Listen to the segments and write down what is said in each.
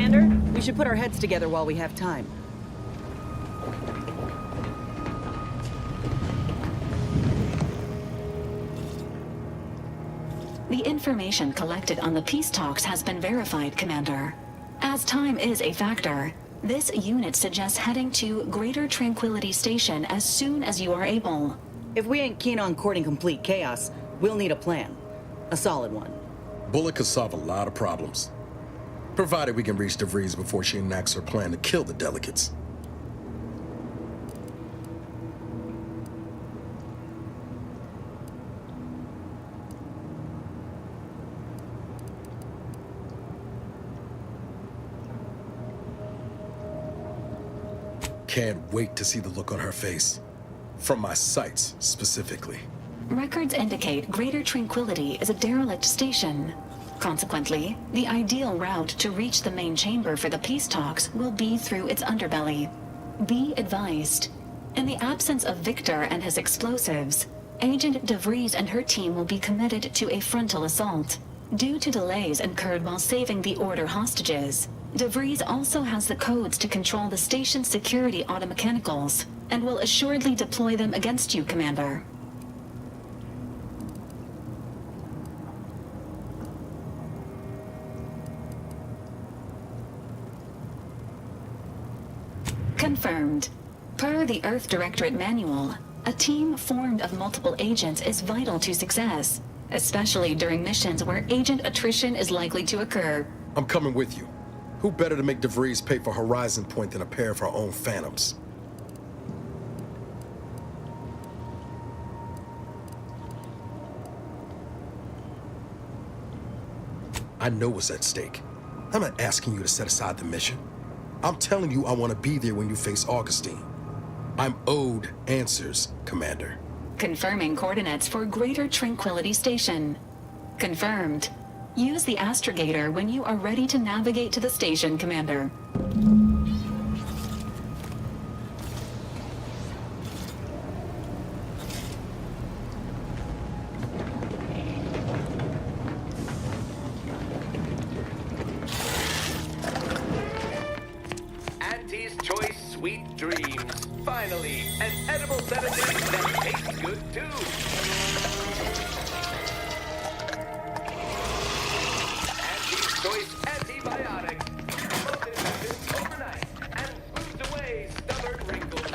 Commander, we should put our heads together while we have time. The information collected on the peace talks has been verified, Commander. As time is a factor, this unit suggests heading to Greater Tranquility Station as soon as you are able. If we ain't keen on courting complete chaos, we'll need a plan. A solid one. Bullet could solve a lot of problems. Provided we can reach DeVries before she enacts her plan to kill the delegates. Can't wait to see the look on her face. From my sights, specifically. Records indicate Greater Tranquility is a derelict station. Consequently, the ideal route to reach the main chamber for the peace talks will be through its underbelly. Be advised. In the absence of Victor and his explosives, Agent DeVries and her team will be committed to a frontal assault. Due to delays incurred while saving the Order hostages, DeVries also has the codes to control the station's security automechanicals, and will assuredly deploy them against you, Commander. Confirmed. Per the Earth Directorate Manual, a team formed of multiple agents is vital to success, especially during missions where agent attrition is likely to occur. I'm coming with you. Who better to make DeVries pay for Horizon Point than a pair of her own Phantoms? I know what's at stake. I'm not asking you to set aside the mission. I'm telling you I want to be there when you face Augustine. I'm owed answers, Commander. Confirming coordinates for Greater Tranquility Station. Confirmed. Use the astrogator when you are ready to navigate to the station, Commander. Auntie's Choice Sweet Dreams. Finally, an edible sedative that tastes good too. Auntie's Choice Antibiotic. Most effective overnight and smooths away stubborn wrinkles.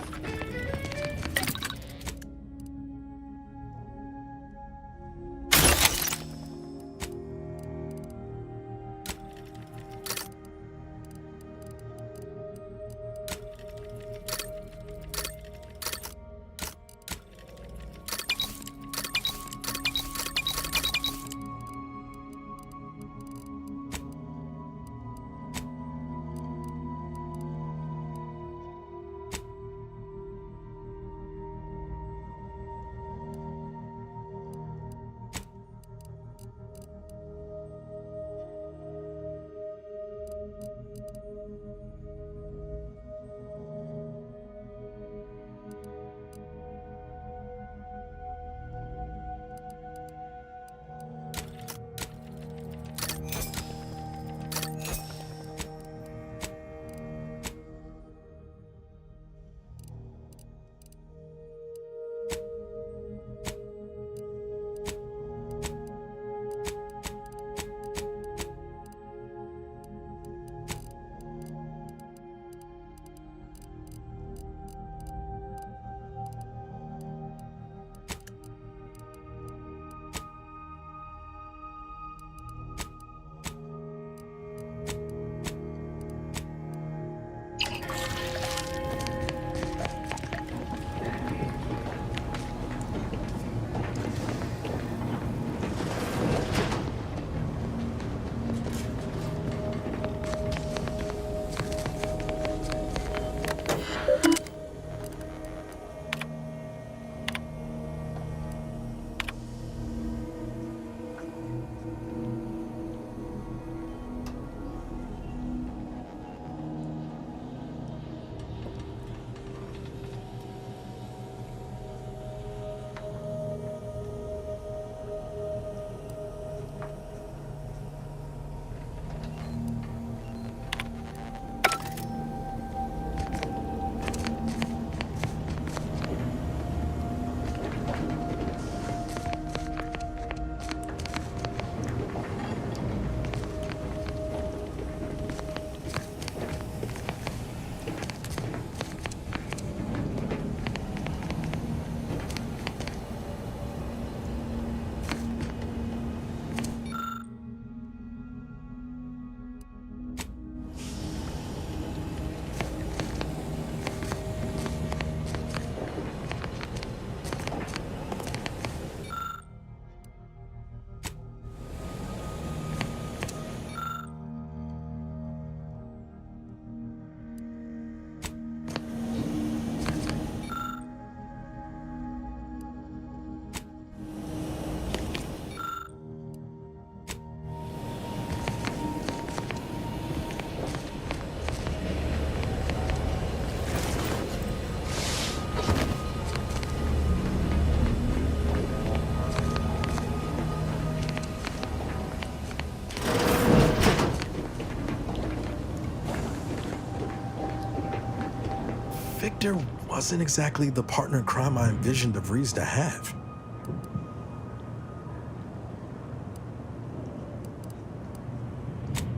Victor wasn't exactly the partner in crime I envisioned DeVries to have.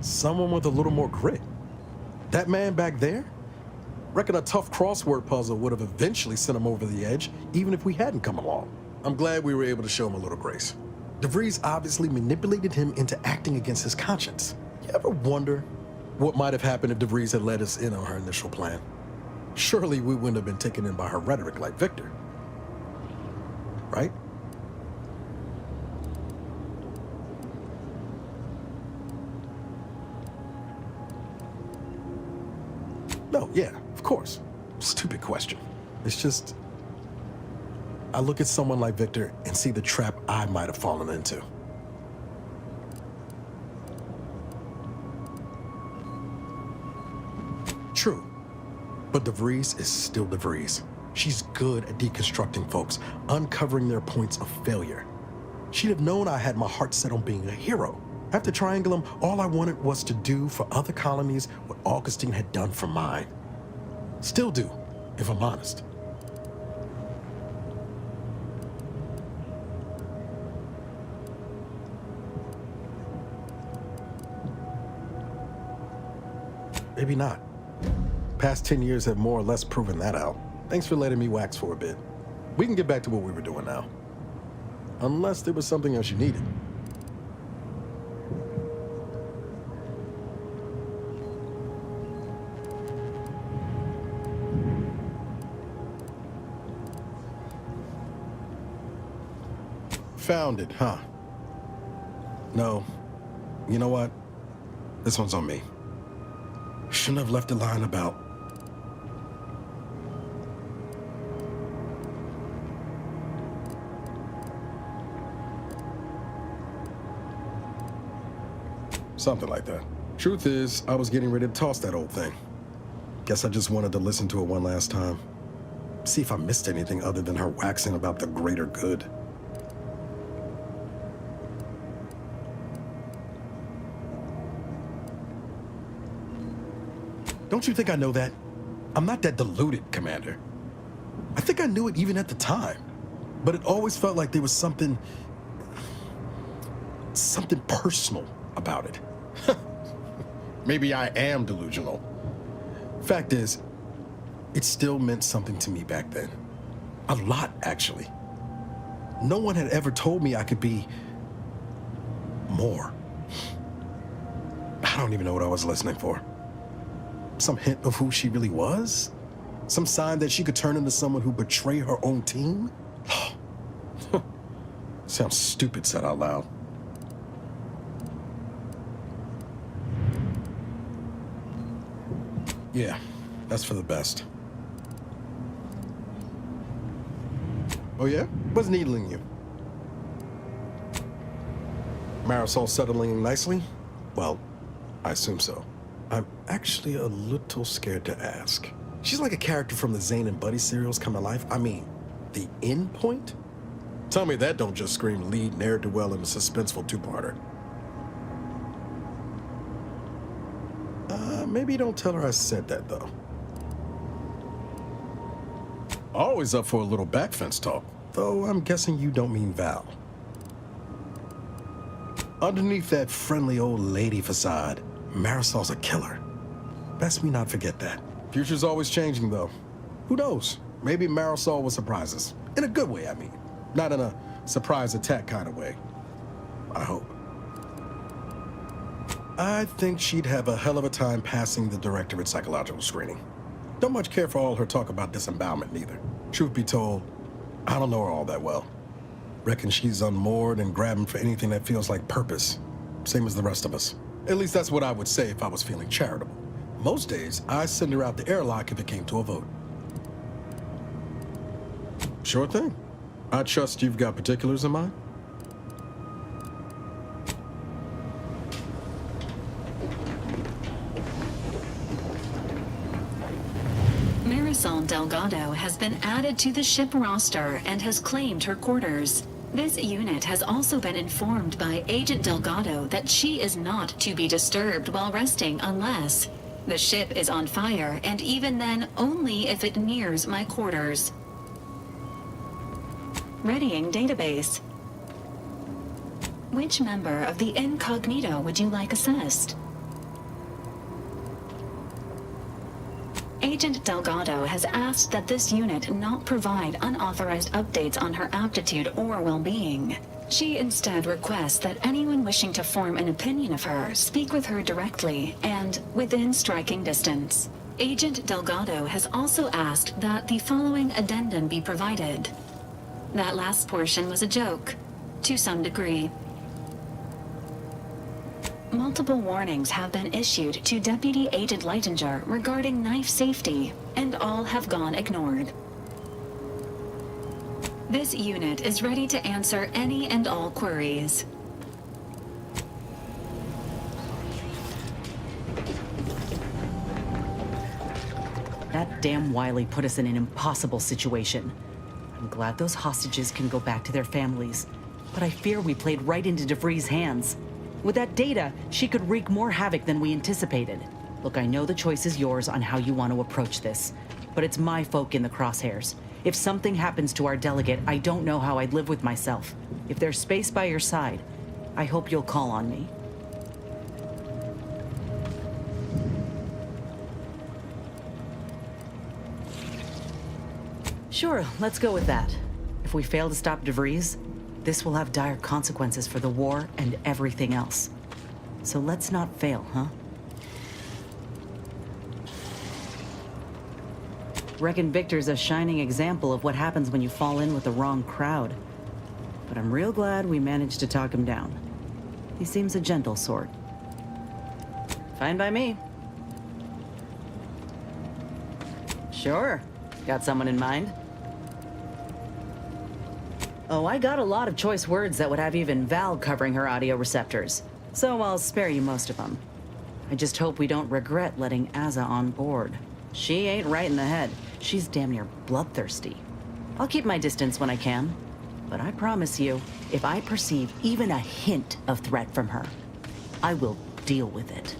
Someone with a little more grit. That man back there? Reckon a tough crossword puzzle would have eventually sent him over the edge, even if we hadn't come along. I'm glad we were able to show him a little grace. DeVries obviously manipulated him into acting against his conscience. You ever wonder what might have happened if DeVries had let us in on her initial plan? Surely we wouldn't have been taken in by her rhetoric like Victor. Right? No, yeah, of course. Stupid question. It's just, I look at someone like Victor and see the trap I might have fallen into. True, but DeVries is still DeVries. She's good at deconstructing folks, uncovering their points of failure. She'd have known I had my heart set on being a hero. After Triangulum, all I wanted was to do for other colonies what Augustine had done for mine. Still do, if I'm honest. Maybe not. Past 10 years have more or less proven that out. Thanks for letting me wax for a bit. We can get back to what we were doing now. Unless there was something else you needed. Found it, huh? No. You know what? This one's on me. Shouldn't have left a line about. Something like that. Truth is, I was getting ready to toss that old thing. Guess I just wanted to listen to it one last time. See if I missed anything other than her waxing about the greater good. Don't you think I know that? I'm not that deluded, Commander. I think I knew it even at the time. But it always felt like there was something personal about it. Maybe I am delusional. Fact is, it still meant something to me back then. A lot, actually. No one had ever told me I could be more. I don't even know what I was listening for. Some hint of who she really was? Some sign that she could turn into someone who betrayed her own team? Sounds stupid said out loud. Yeah, that's for the best. Oh yeah? What's needling you? Marisol settling nicely? Well, I assume so. I'm actually a little scared to ask. She's like a character from the Zane and Buddy serials come to life. I mean, the end point? Tell me that don't just scream lead ne'er-do-well in a suspenseful two-parter. Maybe don't tell her I said that, though. Always up for a little backfence talk, though I'm guessing you don't mean Val. Underneath that friendly old lady facade, Marisol's a killer. Best me not forget that. Future's always changing, though. Who knows? Maybe Marisol will surprise us. In a good way, I mean. Not in a surprise attack kind of way. I hope. I think she'd have a hell of a time passing the directorate psychological screening. Don't much care for all her talk about disembowelment, neither. Truth be told, I don't know her all that well. Reckon she's unmoored and grabbing for anything that feels like purpose. Same as the rest of us. At least that's what I would say if I was feeling charitable. Most days, I send her out the airlock if it came to a vote. Sure thing. I trust you've got particulars in mind. Marisol Delgado has been added to the ship roster and has claimed her quarters. This unit has also been informed by Agent Delgado that she is not to be disturbed while resting unless The ship is on fire, and even then, only if it nears my quarters. Readying database. Which member of the incognito would you like assessed? Agent Delgado has asked that this unit not provide unauthorized updates on her aptitude or well-being. She instead requests that anyone wishing to form an opinion of her speak with her directly and within striking distance. Agent Delgado has also asked that the following addendum be provided. That last portion was a joke, to some degree. Multiple warnings have been issued to Deputy Agent Leitinger regarding knife safety, and all have gone ignored. This unit is ready to answer any and all queries. That damn Wiley put us in an impossible situation. I'm glad those hostages can go back to their families, but I fear we played right into DeVries' hands. With that data, she could wreak more havoc than we anticipated. Look, I know the choice is yours on how you want to approach this, but it's my folk in the crosshairs. If something happens to our delegate, I don't know how I'd live with myself. If there's space by your side, I hope you'll call on me. Sure, let's go with that. If we fail to stop DeVries, this will have dire consequences for the war and everything else. So let's not fail, huh? Reckon Victor's a shining example of what happens when you fall in with the wrong crowd. But I'm real glad we managed to talk him down. He seems a gentle sort. Fine by me. Sure. Got someone in mind? Oh, I got a lot of choice words that would have even Val covering her audio receptors, so I'll spare you most of them. I just hope we don't regret letting Azza on board. She ain't right in the head. She's damn near bloodthirsty. I'll keep my distance when I can, but I promise you, if I perceive even a hint of threat from her, I will deal with it.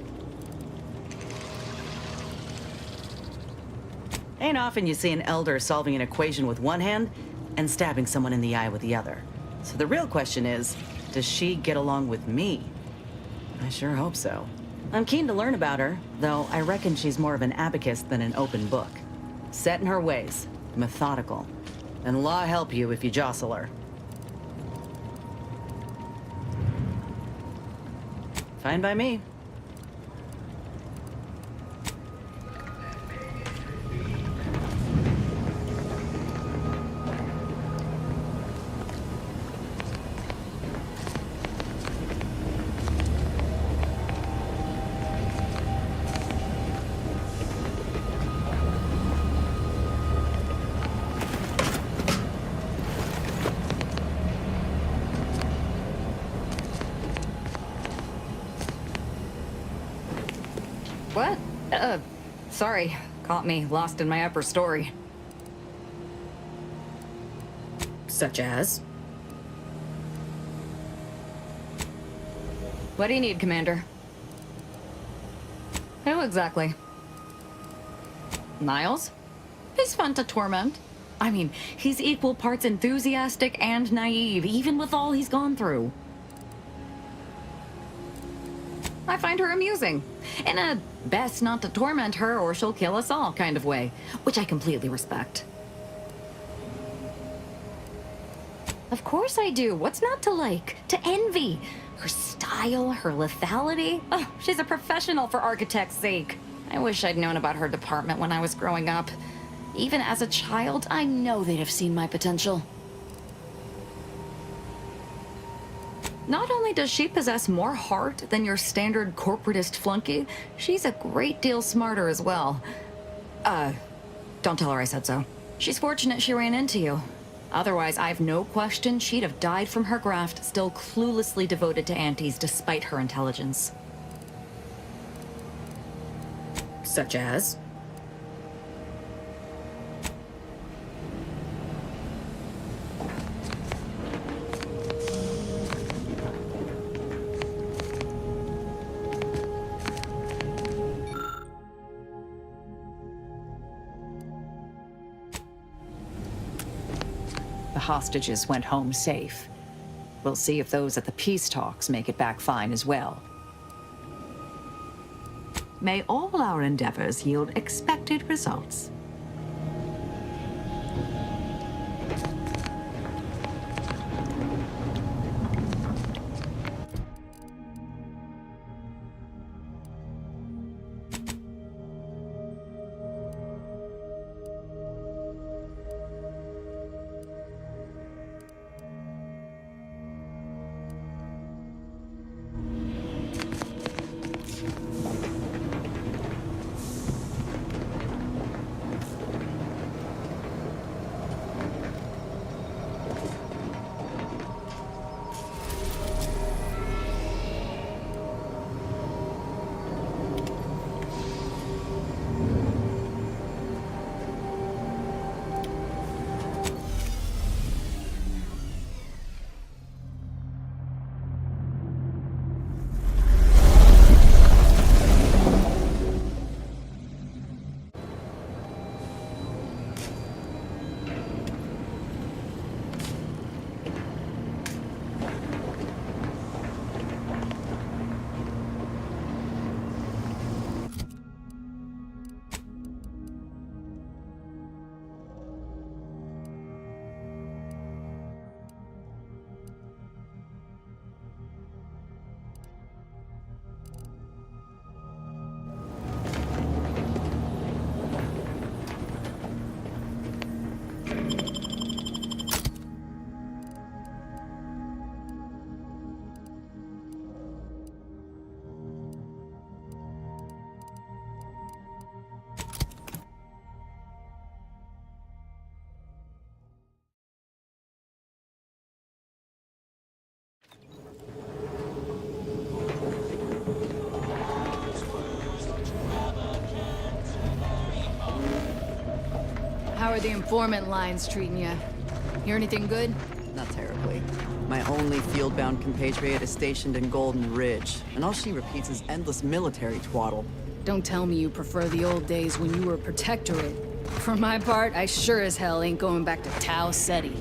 Ain't often you see an elder solving an equation with one hand and stabbing someone in the eye with the other. So the real question is, does she get along with me? I sure hope so. I'm keen to learn about her, though I reckon she's more of an abacus than an open book. Set in her ways, methodical, and law help you if you jostle her. Fine by me. What? Sorry. Caught me lost in my upper story. Such as? What do you need, Commander? Who exactly? Niles? He's fun to torment. I mean, he's equal parts enthusiastic and naive, even with all he's gone through. I find her amusing, in a best not to torment her or she'll kill us all kind of way, which I completely respect. Of course I do. What's not to like? To envy? Her style, her lethality. Oh, she's a professional for architect's sake. I wish I'd known about her department when I was growing up. Even as a child, I know they'd have seen my potential. Not only does she possess more heart than your standard corporatist flunky, she's a great deal smarter as well. Don't tell her I said so. She's fortunate she ran into you. Otherwise, I've no question she'd have died from her graft, still cluelessly devoted to Antes despite her intelligence. Such as? hostages went home safe. We'll see if those at the peace talks make it back fine as well. May all our endeavors yield expected results. How are the informant lines treating you? Hear anything good? Not terribly. My only field-bound compatriot is stationed in Golden Ridge, and all she repeats is endless military twaddle. Don't tell me you prefer the old days when you were protectorate. For my part, I sure as hell ain't going back to Tau Ceti.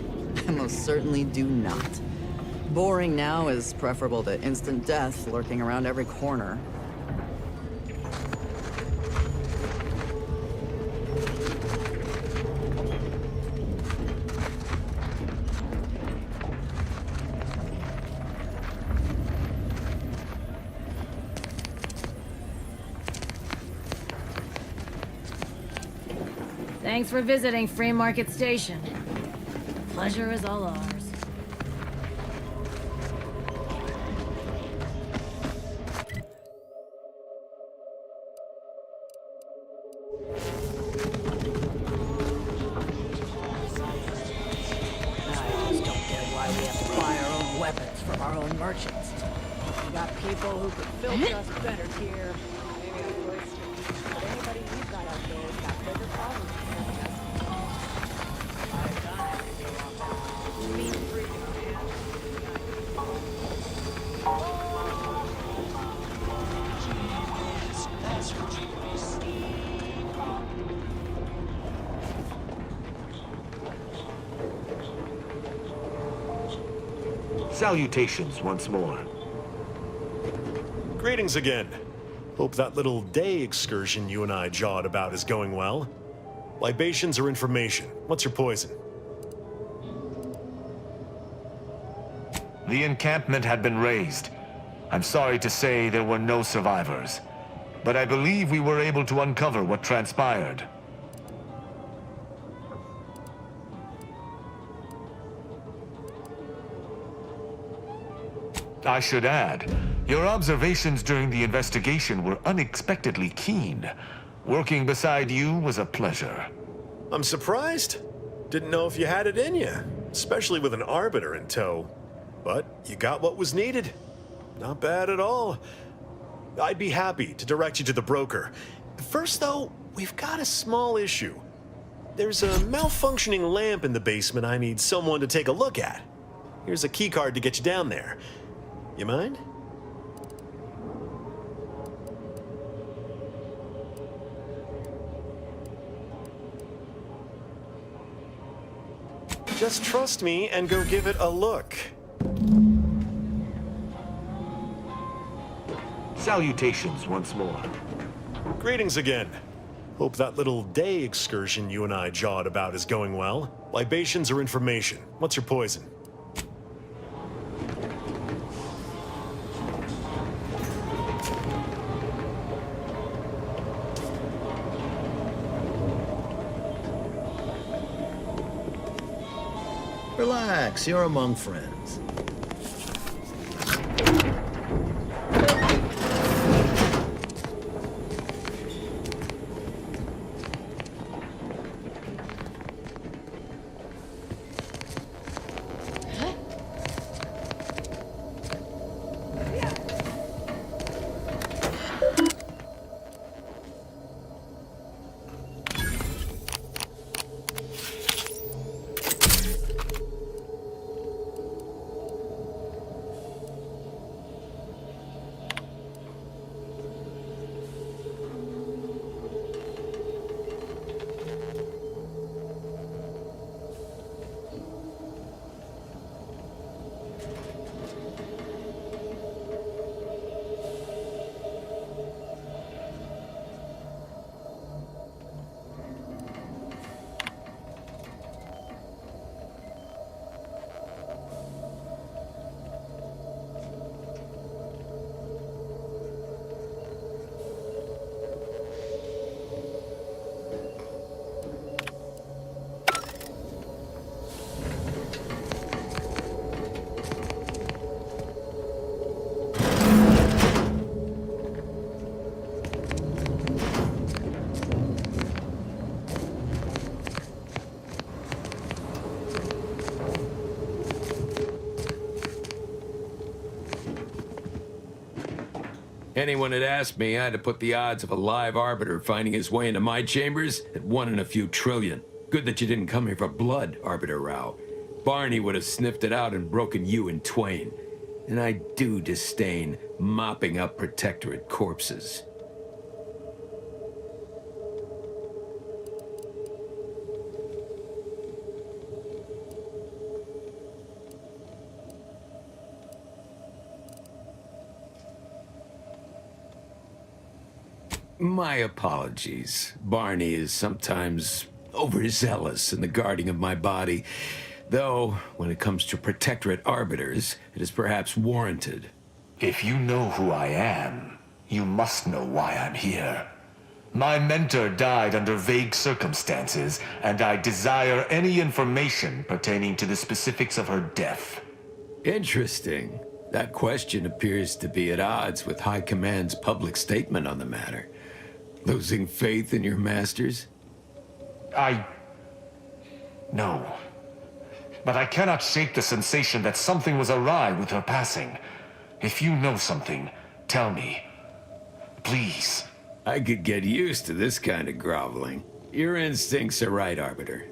I most certainly do not. Boring now is preferable to instant death lurking around every corner. Thanks for visiting Free Market Station. Pleasure is all ours. I just don't get why we have to buy our own weapons from our own merchants. We got people who could filter us better here. Maybe the choice to eat, but anybody we've got out there has got bigger problems than us. I've done everything on that. Mean freaking man. Salutations once more. Greetings again. Hope that little day excursion you and I jawed about is going well. Libations or information? What's your poison? The encampment had been razed. I'm sorry to say there were no survivors, but I believe we were able to uncover what transpired. I should add, your observations during the investigation were unexpectedly keen. Working beside you was a pleasure. I'm surprised. Didn't know if you had it in you, especially with an Arbiter in tow. But you got what was needed. Not bad at all. I'd be happy to direct you to the broker. First, though, we've got a small issue. There's a malfunctioning lamp in the basement I need someone to take a look at. Here's a keycard to get you down there. You mind? Just trust me and go give it a look. Salutations once more. Greetings again. Hope that little day excursion you and I jawed about is going well. Libations or information? What's your poison? Relax, you're among friends. Anyone had asked me, I'd have put the odds of a live arbiter finding his way into my chambers at 1 in a few trillion. Good that you didn't come here for blood, Arbiter Rao. Barney would have sniffed it out and broken you in twain. And I do disdain mopping up Protectorate corpses. My apologies. Barney is sometimes overzealous in the guarding of my body, though when it comes to Protectorate arbiters, it is perhaps warranted. If you know who I am, you must know why I'm here. My mentor died under vague circumstances, and I desire any information pertaining to the specifics of her death. Interesting. That question appears to be at odds with High Command's public statement on the matter. Losing faith in your masters? No. But I cannot shake the sensation that something was awry with her passing. If you know something, tell me. Please. I could get used to this kind of groveling. Your instincts are right, Arbiter.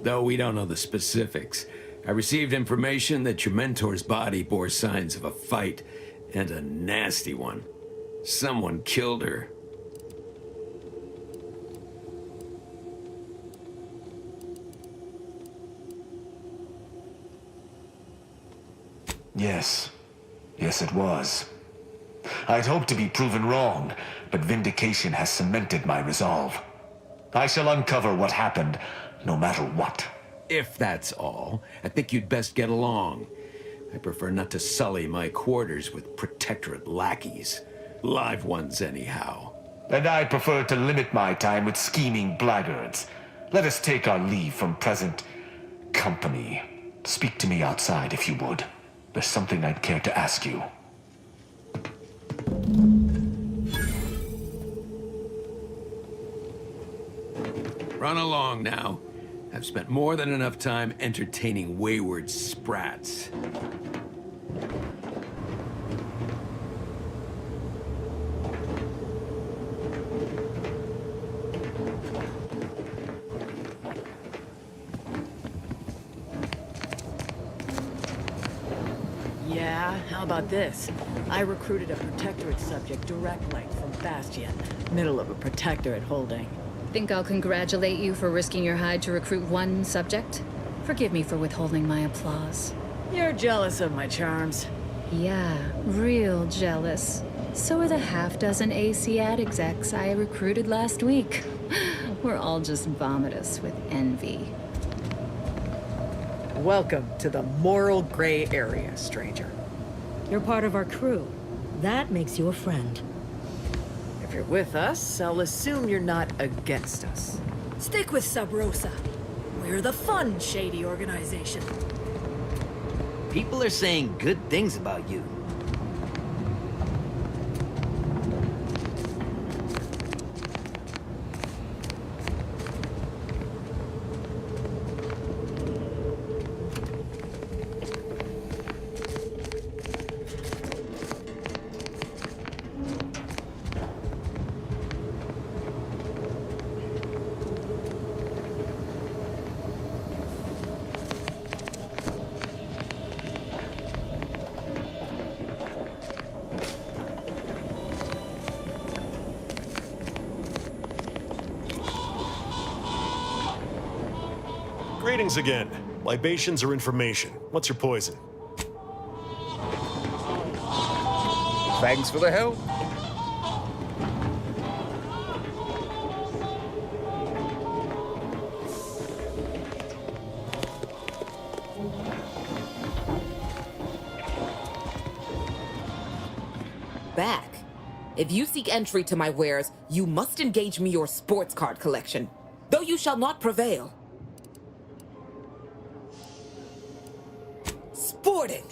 Though we don't know the specifics, I received information that your mentor's body bore signs of a fight, and a nasty one. Someone killed her. Yes. Yes, it was. I'd hoped to be proven wrong, but vindication has cemented my resolve. I shall uncover what happened, no matter what. If that's all, I think you'd best get along. I prefer not to sully my quarters with Protectorate lackeys. Live ones, anyhow. And I prefer to limit my time with scheming blackguards. Let us take our leave from present company. Speak to me outside, if you would. There's something I'd care to ask you. Run along now. I've spent more than enough time entertaining wayward sprats. Yeah, how about this? I recruited a Protectorate subject direct light from Bastion, middle of a Protectorate holding. Think I'll congratulate you for risking your hide to recruit one subject? Forgive me for withholding my applause. You're jealous of my charms. Yeah, real jealous. So are the half-dozen AC-ad execs I recruited last week. We're all just vomitous with envy. Welcome to the moral gray area, stranger. You're part of our crew. That makes you a friend. If you're with us, I'll assume you're not against us. Stick with Sub Rosa. We're the fun, shady organization. People are saying good things about you. Greetings again. Libations or information? What's your poison? Thanks for the help. Back. If you seek entry to my wares, you must engage me your sports card collection, though you shall not prevail. Sporting!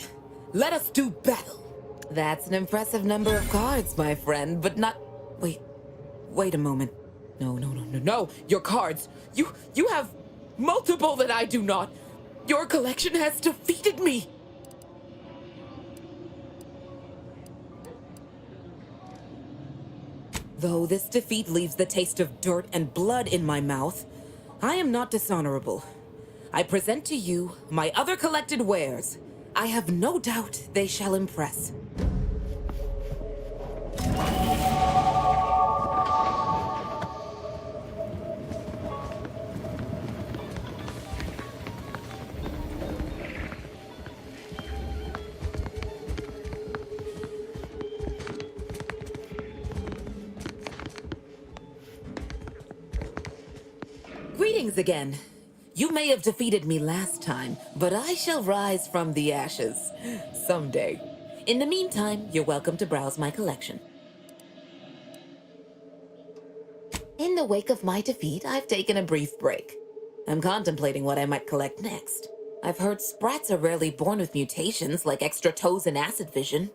Let us do battle! That's an impressive number of cards, my friend, but not... Wait a moment. No, your cards. You have multiple that I do not. Your collection has defeated me! Though this defeat leaves the taste of dirt and blood in my mouth, I am not dishonorable. I present to you my other collected wares. I have no doubt they shall impress. Greetings again. You may have defeated me last time, but I shall rise from the ashes someday. In the meantime, you're welcome to browse my collection. In the wake of my defeat, I've taken a brief break. I'm contemplating what I might collect next. I've heard sprats are rarely born with mutations like extra toes and acid vision.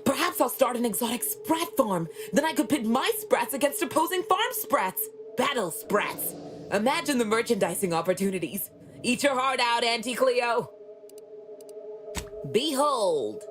Perhaps I'll start an exotic sprat farm. Then I could pit my sprats against opposing farm sprats. Battle sprats. Imagine the merchandising opportunities. Eat your heart out, Auntie Cleo. Behold.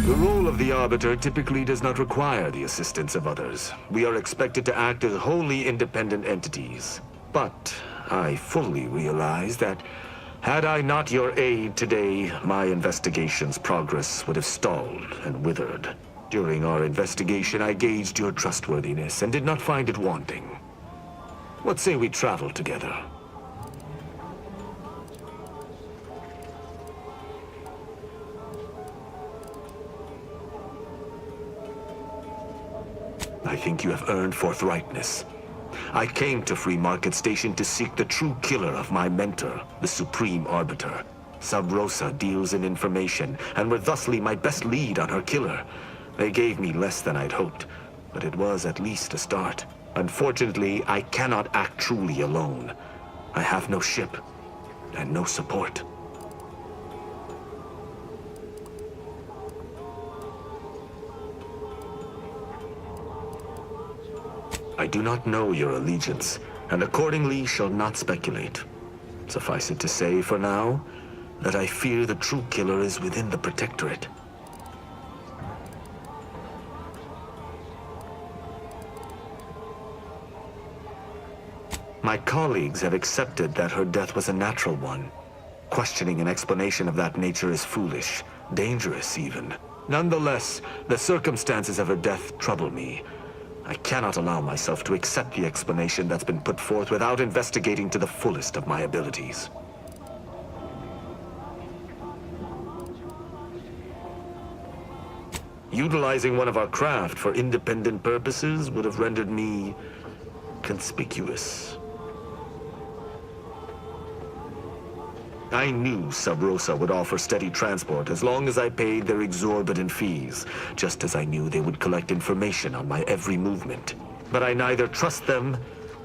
The role of the Arbiter typically does not require the assistance of others. We are expected to act as wholly independent entities. But I fully realize that had I not your aid today, my investigation's progress would have stalled and withered. During our investigation, I gauged your trustworthiness and did not find it wanting. What say we travel together? I think you have earned forthrightness. I came to Free Market Station to seek the true killer of my mentor, the Supreme Arbiter. Sub Rosa deals in information, and were thusly my best lead on her killer. They gave me less than I'd hoped, but it was at least a start. Unfortunately, I cannot act truly alone. I have no ship, and no support. I do not know your allegiance, and accordingly shall not speculate. Suffice it to say, for now, that I fear the true killer is within the Protectorate. My colleagues have accepted that her death was a natural one. Questioning an explanation of that nature is foolish, dangerous even. Nonetheless, the circumstances of her death trouble me. I cannot allow myself to accept the explanation that's been put forth without investigating to the fullest of my abilities. Utilizing one of our craft for independent purposes would have rendered me conspicuous. I knew Sub Rosa would offer steady transport as long as I paid their exorbitant fees, just as I knew they would collect information on my every movement. But I neither trust them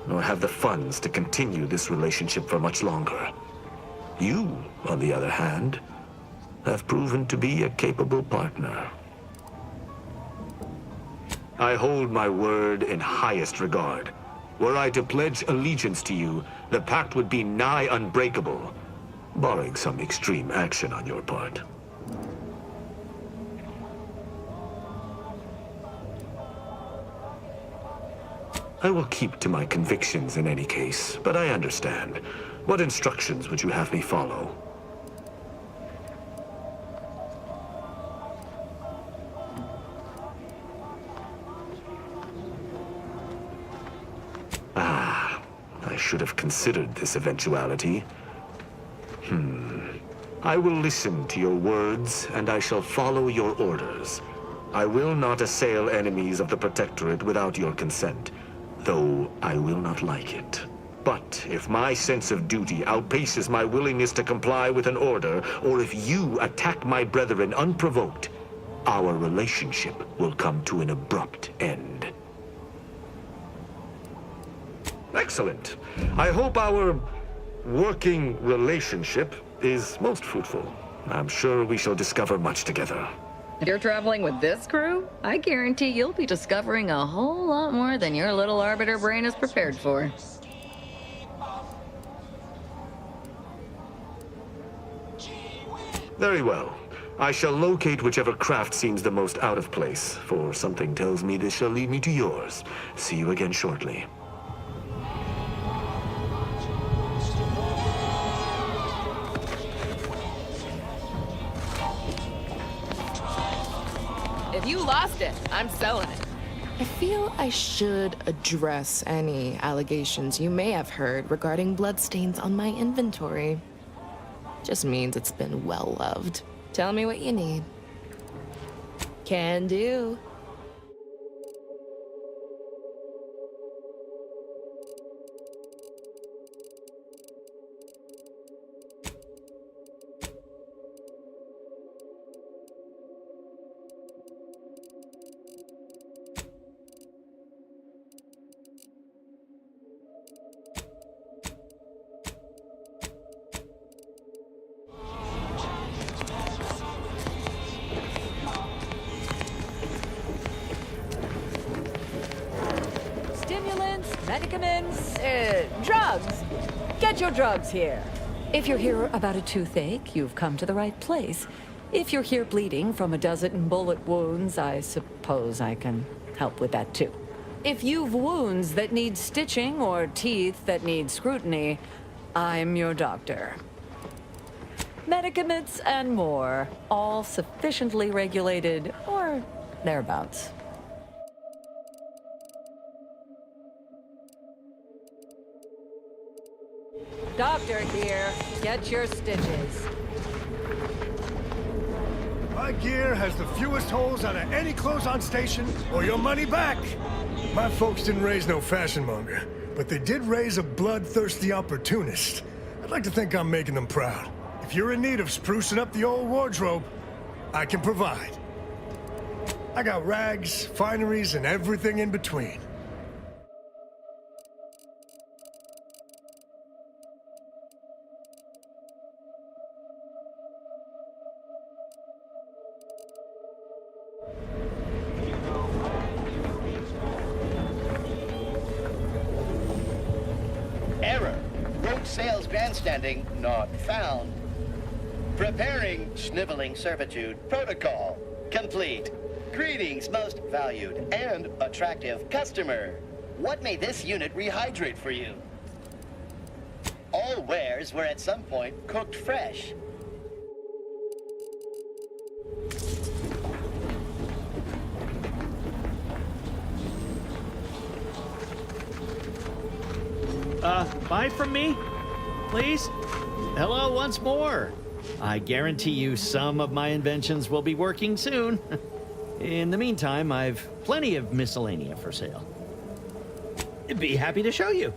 nor have the funds to continue this relationship for much longer. You, on the other hand, have proven to be a capable partner. I hold my word in highest regard. Were I to pledge allegiance to you, the pact would be nigh unbreakable, barring some extreme action on your part. I will keep to my convictions in any case, but I understand. What instructions would you have me follow? I should have considered this eventuality. I will listen to your words, and I shall follow your orders. I will not assail enemies of the Protectorate without your consent, though I will not like it. But if my sense of duty outpaces my willingness to comply with an order, or if you attack my brethren unprovoked, our relationship will come to an abrupt end. Excellent. I hope our working relationship is most fruitful. I'm sure we shall discover much together. If you're traveling with this crew, I guarantee you'll be discovering a whole lot more than your little Arbiter brain is prepared for. Very well. I shall locate whichever craft seems the most out of place, for something tells me this shall lead me to yours. See you again shortly. If you lost it, I'm selling it. I feel I should address any allegations you may have heard regarding bloodstains on my inventory. Just means it's been well loved. Tell me what you need. Can do. Medicaments, drugs. Get your drugs here. If you're here about a toothache, you've come to the right place. If you're here bleeding from a dozen bullet wounds, I suppose I can help with that too. If you've wounds that need stitching or teeth that need scrutiny, I'm your doctor. Medicaments and more, all sufficiently regulated or thereabouts. Doctor here. Get your stitches. My gear has the fewest holes out of any clothes on station, or your money back. My folks didn't raise no fashion monger, but they did raise a bloodthirsty opportunist. I'd like to think I'm making them proud. If you're in need of sprucing up the old wardrobe, I can provide. I got rags, fineries, and everything in between. Error. Rogue sales grandstanding not found. Preparing sniveling servitude protocol complete. Greetings, most valued and attractive customer. What may this unit rehydrate for you? All wares were at some point cooked fresh. Buy from me? Please? Hello once more. I guarantee you some of my inventions will be working soon. In the meantime, I've plenty of miscellanea for sale. I'd be happy to show you.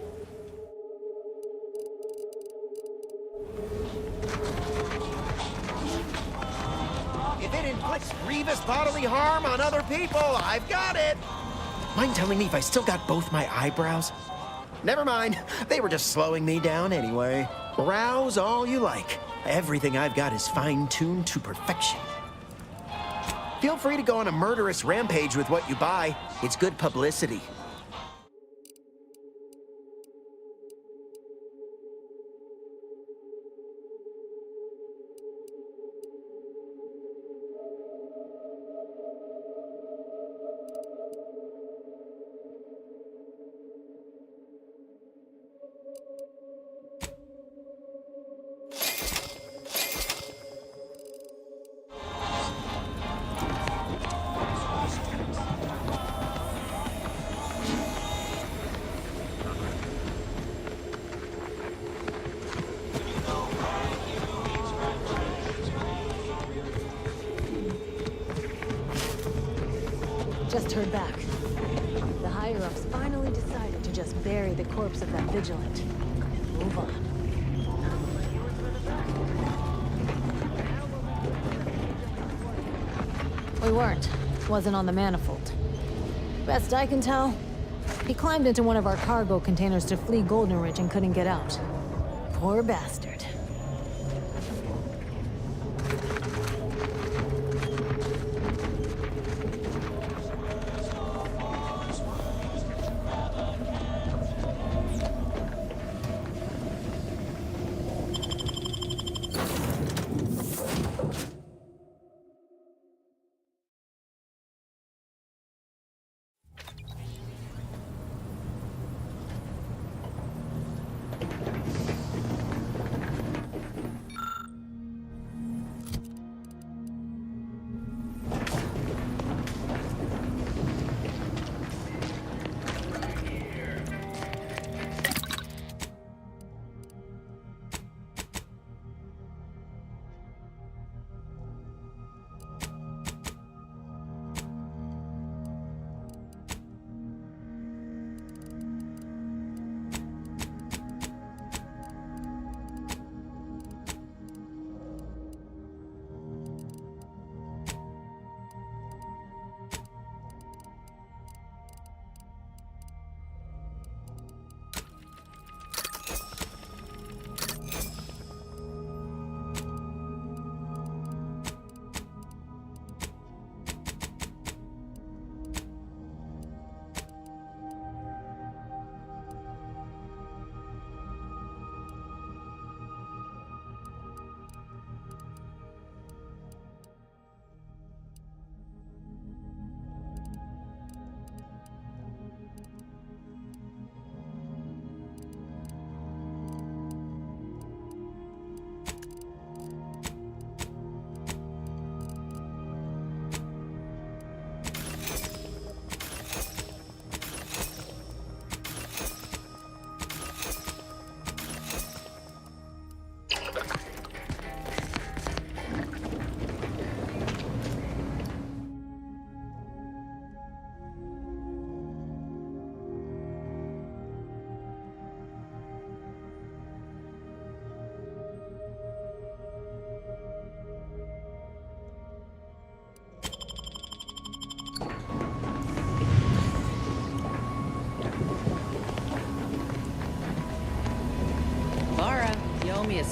If it inflicts grievous bodily harm on other people, I've got it. Mind telling me if I still got both my eyebrows? Never mind. They were just slowing me down anyway. Rouse all you like. Everything I've got is fine-tuned to perfection. Feel free to go on a murderous rampage with what you buy. It's good publicity. Just heard back. The higher-ups finally decided to just bury the corpse of that vigilant and move on. We weren't. Wasn't on the manifold. Best I can tell, he climbed into one of our cargo containers to flee Golden Ridge and couldn't get out. Poor bastard.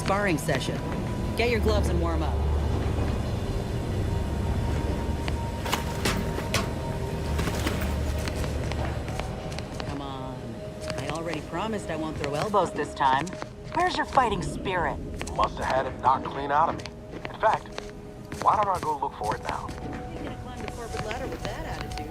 sparring session. Get your gloves and warm up. Come on. I already promised I won't throw elbows this time. Where's your fighting spirit? Must have had it knocked clean out of me. In fact, why don't I go look for it now? You gonna climb the corporate ladder with that attitude?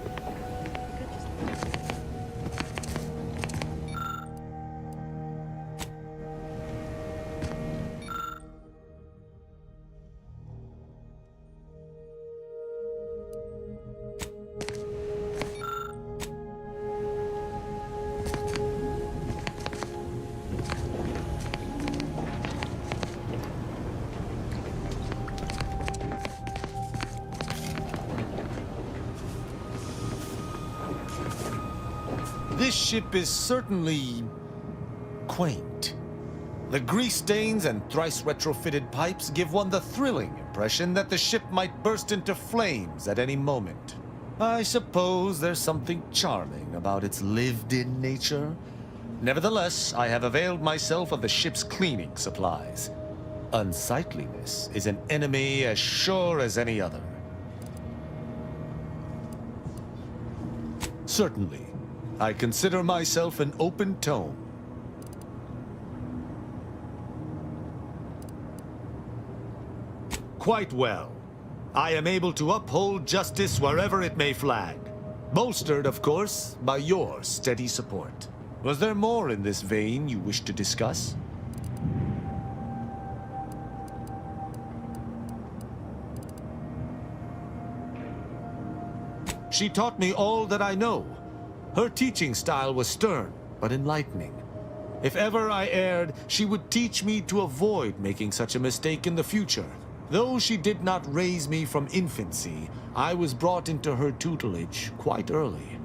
This ship is certainly quaint. The grease stains and thrice retrofitted pipes give one the thrilling impression that the ship might burst into flames at any moment. I suppose there's something charming about its lived-in nature. Nevertheless, I have availed myself of the ship's cleaning supplies. Unsightliness is an enemy as sure as any other. Certainly. I consider myself an open tome. Quite well. I am able to uphold justice wherever it may flag. Bolstered, of course, by your steady support. Was there more in this vein you wish to discuss? She taught me all that I know. Her teaching style was stern, but enlightening. If ever I erred, she would teach me to avoid making such a mistake in the future. Though she did not raise me from infancy, I was brought into her tutelage quite early.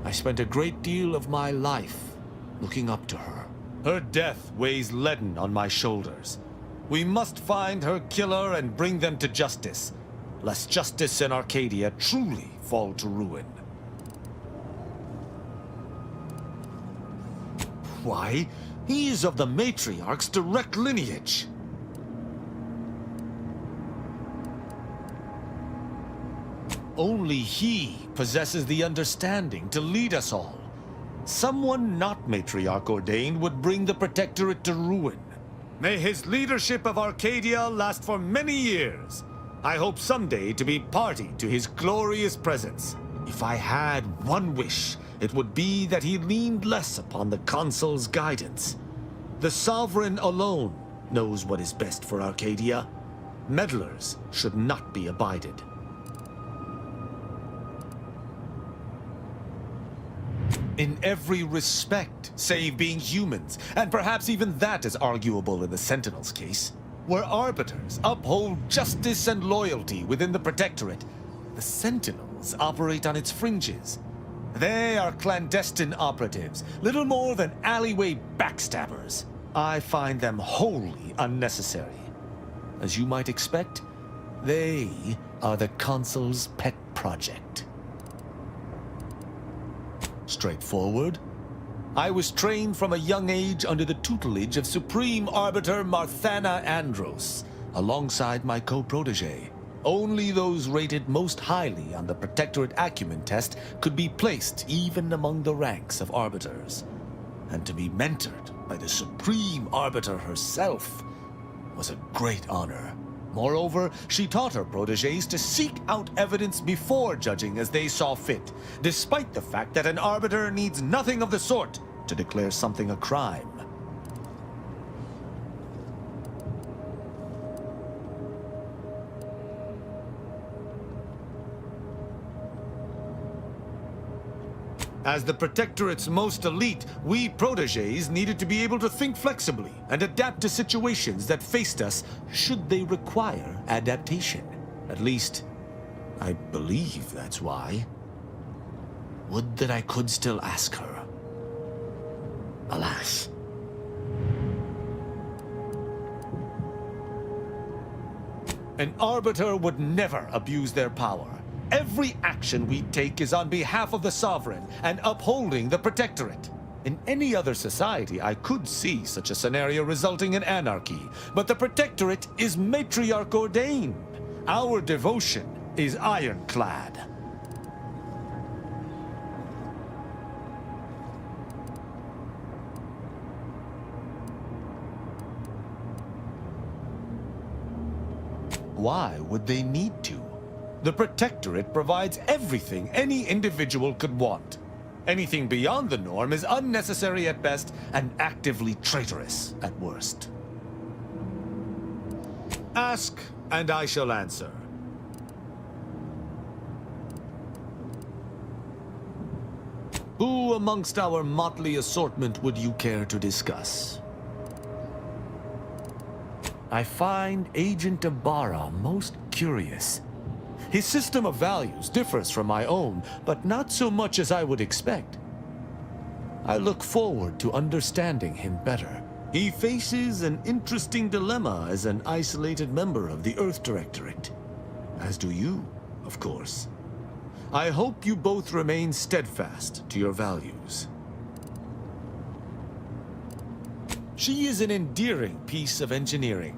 I spent a great deal of my life looking up to her. Her death weighs leaden on my shoulders. We must find her killer and bring them to justice, lest justice in Arcadia truly fall to ruin. Why, he is of the Matriarch's direct lineage. Only he possesses the understanding to lead us all. Someone not Matriarch ordained would bring the Protectorate to ruin. May his leadership of Arcadia last for many years. I hope someday to be party to his glorious presence. If I had one wish, it would be that he leaned less upon the Consul's guidance. The Sovereign alone knows what is best for Arcadia. Meddlers should not be abided. In every respect, save being humans, and perhaps even that is arguable in the Sentinel's case. Where arbiters uphold justice and loyalty within the Protectorate, the Sentinels operate on its fringes. They are clandestine operatives, little more than alleyway backstabbers. I find them wholly unnecessary. As you might expect, they are the Consul's pet project. Straightforward. I was trained from a young age under the tutelage of Supreme Arbiter Marthana Andros, alongside my co-protege. Only those rated most highly on the Protectorate Acumen test could be placed even among the ranks of arbiters. And to be mentored by the Supreme Arbiter herself was a great honor. Moreover, she taught her proteges to seek out evidence before judging as they saw fit, despite the fact that an arbiter needs nothing of the sort to declare something a crime. As the Protectorate's most elite, we proteges needed to be able to think flexibly and adapt to situations that faced us should they require adaptation. At least, I believe that's why. Would that I could still ask her. Alas. An arbiter would never abuse their power. Every action we take is on behalf of the Sovereign and upholding the Protectorate. In any other society, I could see such a scenario resulting in anarchy, but the Protectorate is matriarch ordained. Our devotion is ironclad. Why would they need to? The Protectorate provides everything any individual could want. Anything beyond the norm is unnecessary at best and actively traitorous at worst. Ask, and I shall answer. Who amongst our motley assortment would you care to discuss? I find Agent Ibarra most curious. His system of values differs from my own, but not so much as I would expect. I look forward to understanding him better. He faces an interesting dilemma as an isolated member of the Earth Directorate. As do you, of course. I hope you both remain steadfast to your values. She is an endearing piece of engineering.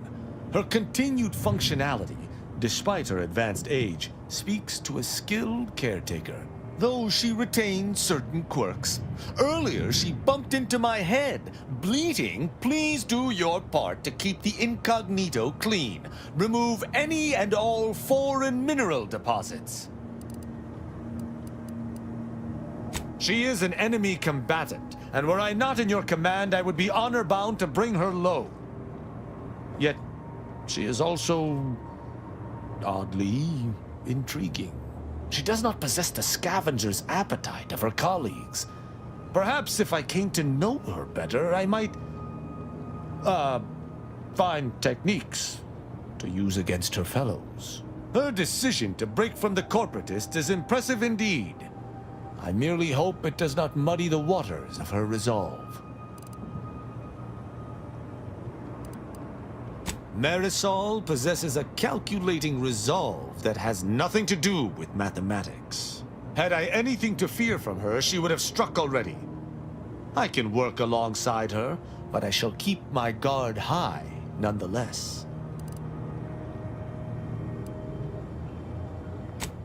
Her continued functionality, despite her advanced age, speaks to a skilled caretaker, though she retains certain quirks. Earlier, she bumped into my head, bleating, "Please do your part to keep the incognito clean. Remove any and all foreign mineral deposits." She is an enemy combatant, and were I not in your command, I would be honor-bound to bring her low. Yet, she is also oddly intriguing. She does not possess the scavenger's appetite of her colleagues. Perhaps if I came to know her better, I might, find techniques to use against her fellows. Her decision to break from the corporatists is impressive indeed. I merely hope it does not muddy the waters of her resolve. Marisol possesses a calculating resolve that has nothing to do with mathematics. Had I anything to fear from her, she would have struck already. I can work alongside her, but I shall keep my guard high nonetheless.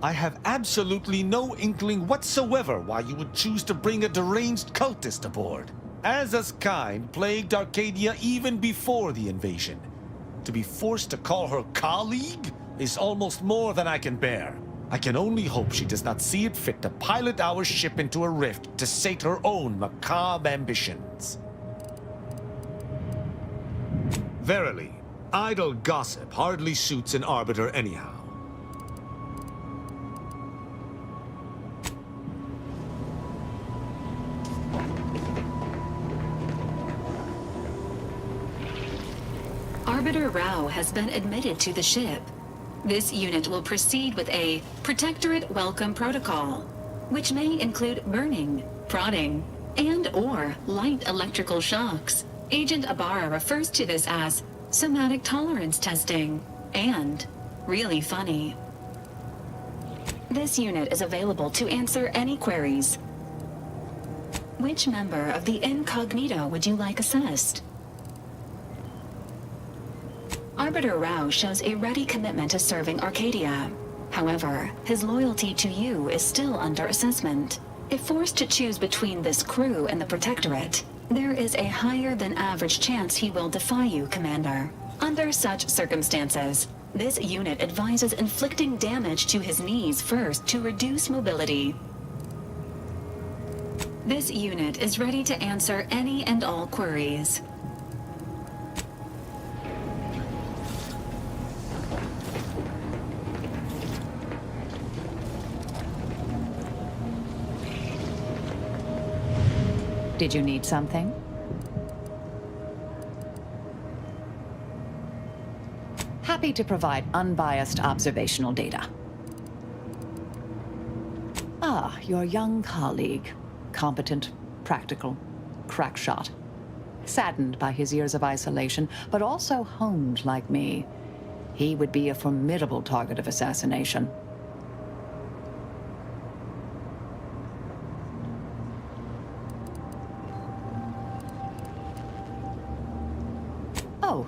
I have absolutely no inkling whatsoever why you would choose to bring a deranged cultist aboard. Aza's kind plagued Arcadia even before the invasion. To be forced to call her colleague is almost more than I can bear. I can only hope she does not see it fit to pilot our ship into a rift to sate her own macabre ambitions. Verily, idle gossip hardly suits an arbiter anyhow. Arbiter Rao has been admitted to the ship. This unit will proceed with a Protectorate Welcome Protocol, which may include burning, prodding, and/or light electrical shocks. Agent Ibarra refers to this as somatic tolerance testing and really funny. This unit is available to answer any queries. Which member of the incognito would you like assessed? Arbiter Rao shows a ready commitment to serving Arcadia. However, his loyalty to you is still under assessment. If forced to choose between this crew and the Protectorate, there is a higher than average chance he will defy you, Commander. Under such circumstances, this unit advises inflicting damage to his knees first to reduce mobility. This unit is ready to answer any and all queries. Did you need something? Happy to provide unbiased observational data. Ah, your young colleague. Competent, practical, crack shot. Saddened by his years of isolation, but also honed like me. He would be a formidable target of assassination.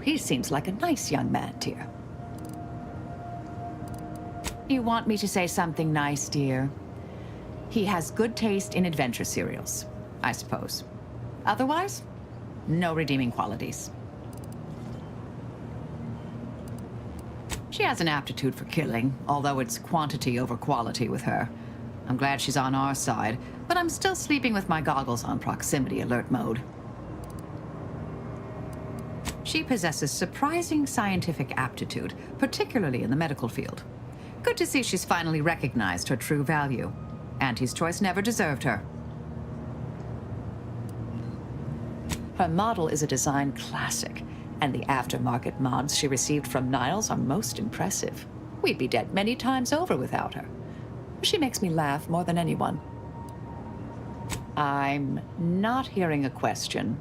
he seems like a nice young man, dear. You want me to say something nice, dear? He has good taste in adventure cereals, I suppose. Otherwise, no redeeming qualities. She has an aptitude for killing, although it's quantity over quality with her. I'm glad she's on our side, but I'm still sleeping with my goggles on proximity alert mode. She possesses surprising scientific aptitude, particularly in the medical field. Good to see she's finally recognized her true value. Auntie's choice never deserved her. Her model is a design classic, and the aftermarket mods she received from Niles are most impressive. We'd be dead many times over without her. She makes me laugh more than anyone. I'm not hearing a question.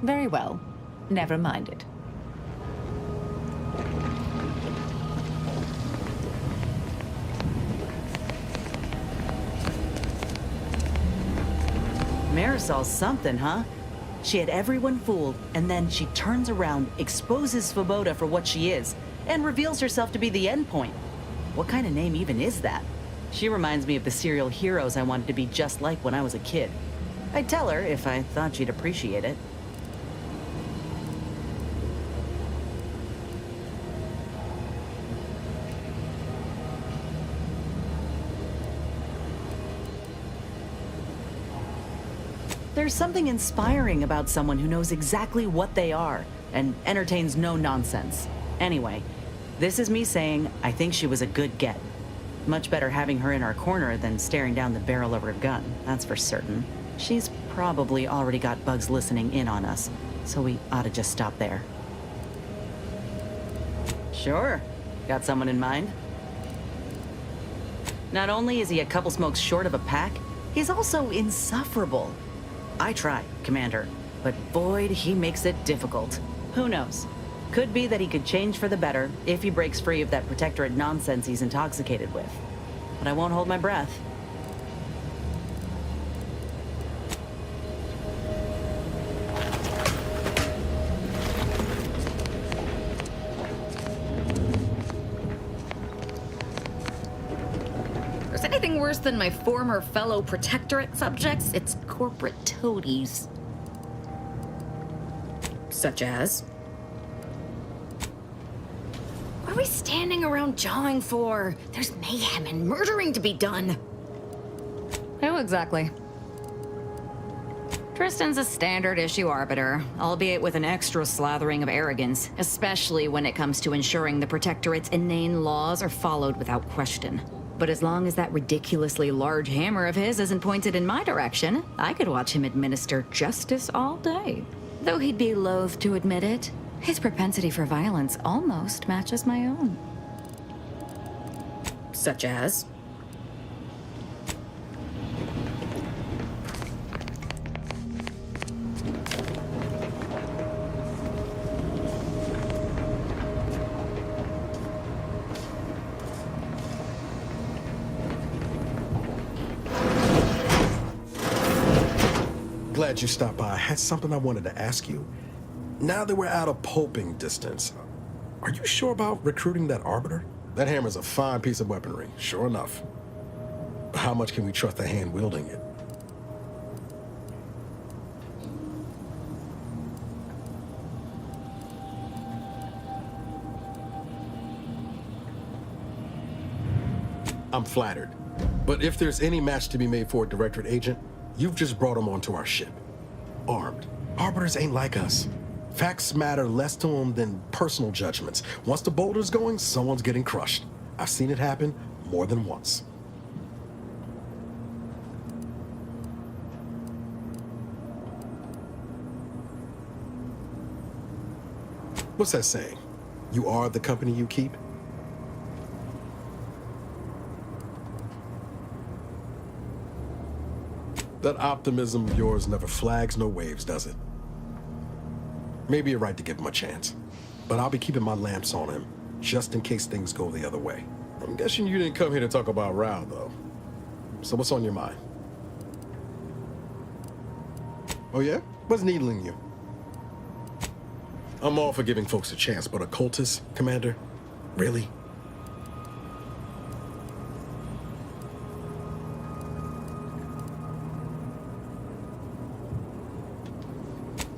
Very well. Never mind it. Marisol's something, huh? She had everyone fooled, and then she turns around, exposes Svoboda for what she is, and reveals herself to be the endpoint. What kind of name even is that? She reminds me of the serial heroes I wanted to be just like when I was a kid. I'd tell her if I thought she'd appreciate it. There's something inspiring about someone who knows exactly what they are and entertains no nonsense. Anyway, this is me saying I think she was a good get. Much better having her in our corner than staring down the barrel of her gun, that's for certain. She's probably already got bugs listening in on us, so we ought to just stop there. Sure. Got someone in mind? Not only is he a couple smokes short of a pack, he's also insufferable. I try, Commander, but boy, he makes it difficult. Who knows? Could be that he could change for the better if he breaks free of that protectorate nonsense he's intoxicated with. But I won't hold my breath. There's anything worse than my former fellow protectorate subjects, it's corporate toadies. Such as? What are we standing around jawing for? There's mayhem and murdering to be done. Who exactly? Tristan's a standard issue arbiter, albeit with an extra slathering of arrogance, especially when it comes to ensuring the Protectorate's inane laws are followed without question. But as long as that ridiculously large hammer of his isn't pointed in my direction, I could watch him administer justice all day. Though he'd be loath to admit it, his propensity for violence almost matches my own. Such as? Glad you stopped by. I had something I wanted to ask you. Now that we're out of pulping distance, are you sure about recruiting that Arbiter? That hammer's a fine piece of weaponry, sure enough. But how much can we trust the hand wielding it? I'm flattered. But if there's any match to be made for a Directorate agent, you've just brought him onto our ship. Armed. Arbiters ain't like us. Facts matter less to them than personal judgments. Once the boulder's going, someone's getting crushed. I've seen it happen more than once. What's that saying? You are the company you keep? That optimism of yours never flags nor waves, does it? Maybe you're right to give him a chance. But I'll be keeping my lamps on him, just in case things go the other way. I'm guessing you didn't come here to talk about Rao, though. So what's on your mind? Oh yeah? What's needling you? I'm all for giving folks a chance, but a cultist, Commander? Really?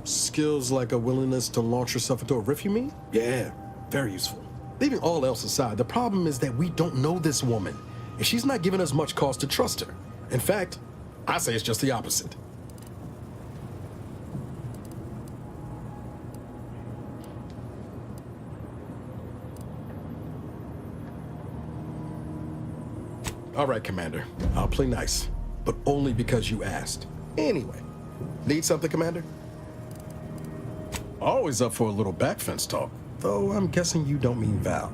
Skills like a willingness to launch yourself into a rift, you mean? Yeah, very useful. Leaving all else aside, the problem is that we don't know this woman, and she's not giving us much cause to trust her. In fact, I say it's just the opposite. All right, Commander. I'll play nice, but only because you asked. Anyway, need something, Commander? Always up for a little back fence talk, though I'm guessing you don't mean Val.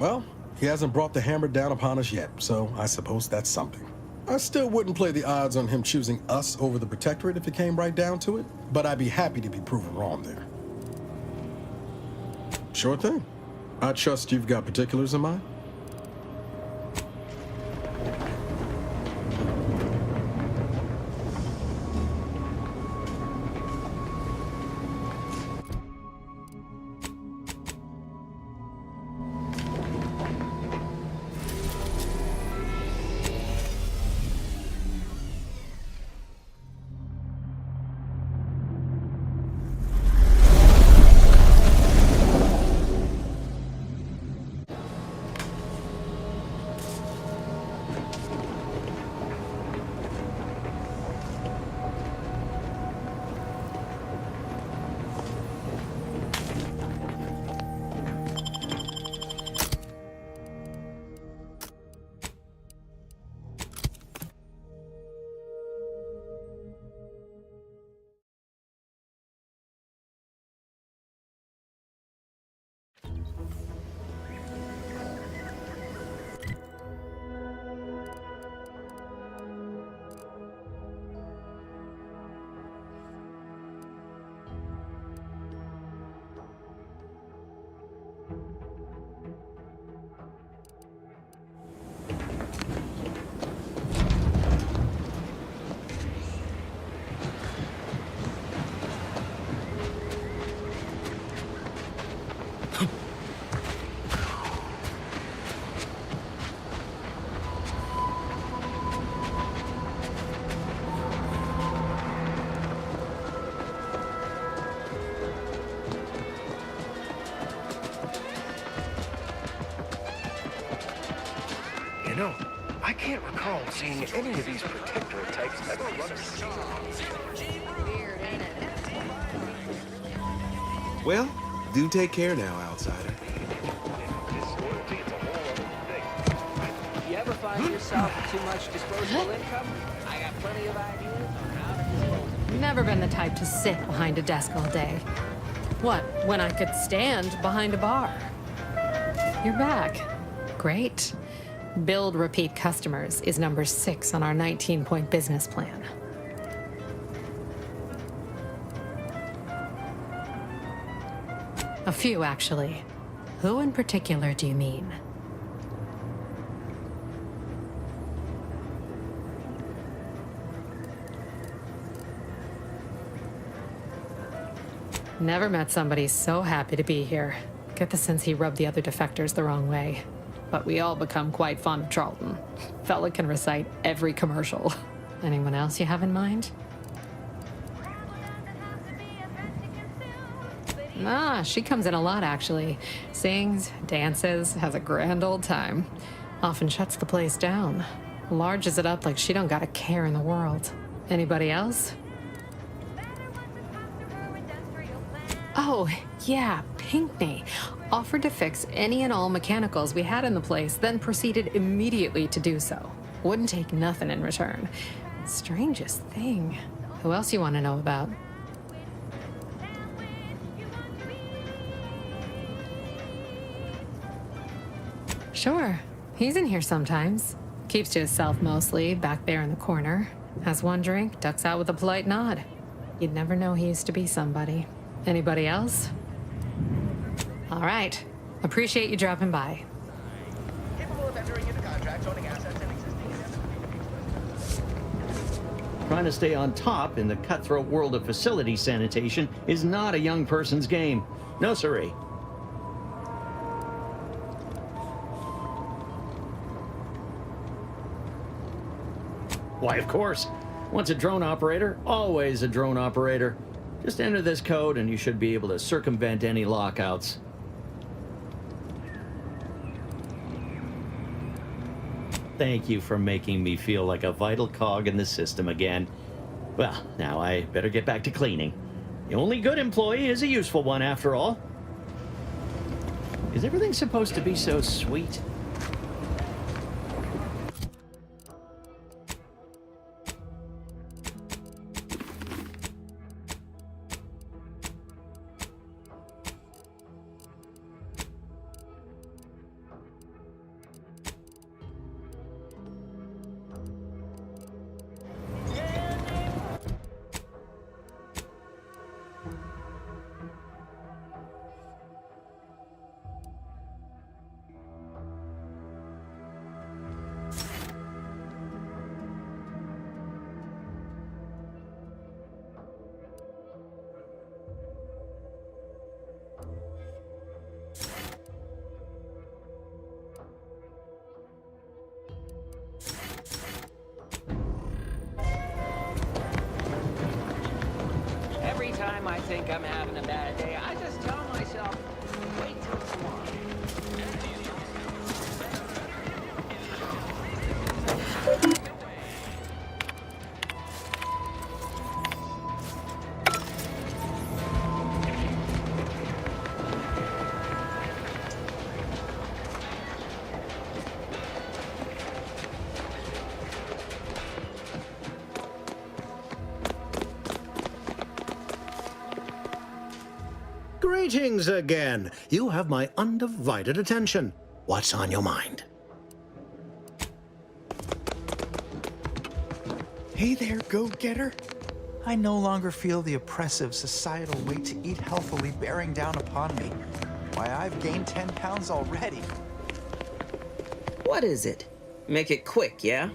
Well, he hasn't brought the hammer down upon us yet, so I suppose that's something. I still wouldn't play the odds on him choosing us over the Protectorate if it came right down to it, but I'd be happy to be proven wrong there. Sure thing. I trust you've got particulars in mind. No, I can't recall seeing any of these Protectorate types ever run a scene. Well, do take care now, outsider. You ever find yourself with too much disposable income? I got plenty of ideas on how to dispose. Never been the type to sit behind a desk all day. What, when I could stand behind a bar? You're back. Great. Build repeat customers is number 6 on our 19-point business plan. A few, actually. Who in particular do you mean? Never met somebody so happy to be here. Get the sense he rubbed the other defectors the wrong way. But we all become quite fond of Charlton. Fella can recite every commercial. Anyone else you have in mind? Ah, she comes in a lot, actually. Sings, dances, has a grand old time. Often shuts the place down. Larges it up like she don't got a care in the world. Anybody else? Oh, yeah, Pinkney. Offered to fix any and all mechanicals we had in the place, then proceeded immediately to do so. Wouldn't take nothing in return. Strangest thing. Who else you want to know about? Sure. He's in here sometimes. Keeps to himself mostly, back there in the corner. Has one drink, ducks out with a polite nod. You'd never know he used to be somebody. Anybody else? All right. Appreciate you dropping by. Capable of entering into contracts owning assets and existing Trying to stay on top in the cutthroat world of facility sanitation is not a young person's game. No siree. Why, of course. Once a drone operator, always a drone operator. Just enter this code and you should be able to circumvent any lockouts. Thank you for making me feel like a vital cog in the system again. Well, now I better get back to cleaning. The only good employee is a useful one, after all. Is everything supposed to be so sweet? Every time I think I'm having a bad day, I just tell myself, wait till tomorrow. Greetings again. You have my undivided attention. What's on your mind? Hey there, go-getter. I no longer feel the oppressive societal weight to eat healthily bearing down upon me. Why, I've gained 10 pounds already. What is it? Make it quick, yeah?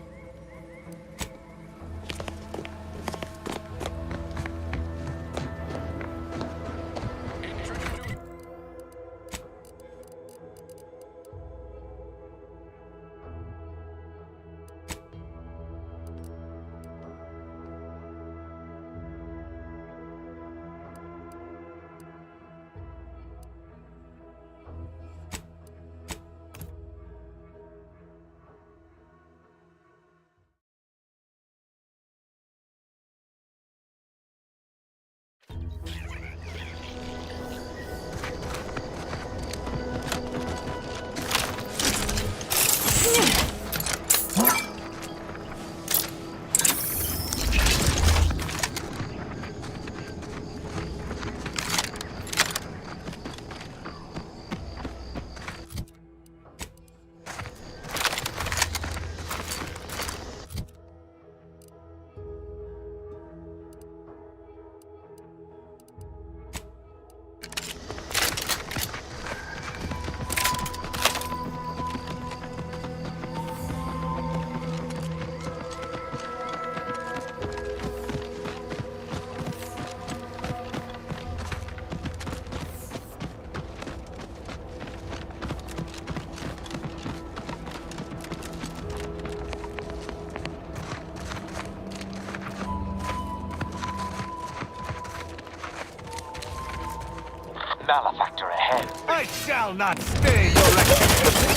Malefactor ahead. I shall not stay your execution.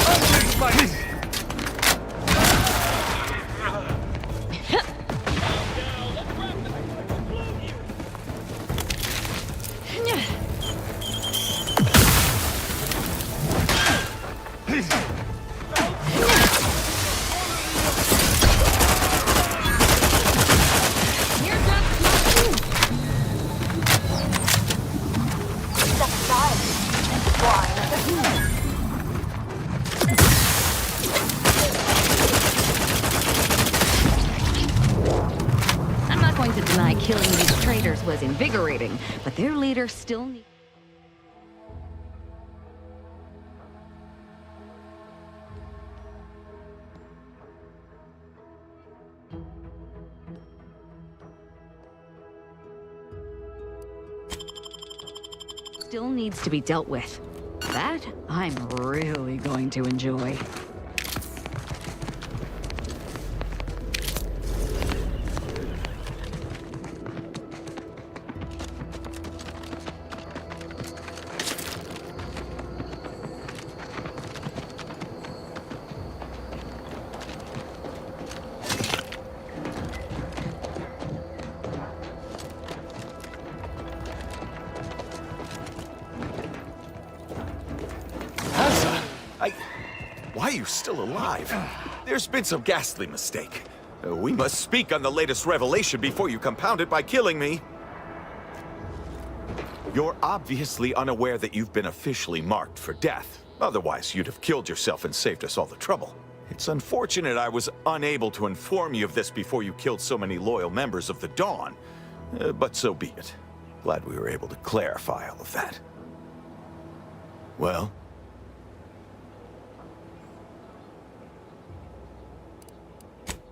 Unleash my... I'm not going to deny killing these traitors was invigorating, but their leader still needs... still needs to be dealt with. That I'm really going to enjoy. Why are you still alive? There's been some ghastly mistake. We must speak on the latest revelation before you compound it by killing me. You're obviously unaware that you've been officially marked for death. Otherwise, you'd have killed yourself and saved us all the trouble. It's unfortunate I was unable to inform you of this before you killed so many loyal members of the Dawn. But so be it. Glad we were able to clarify all of that. Well?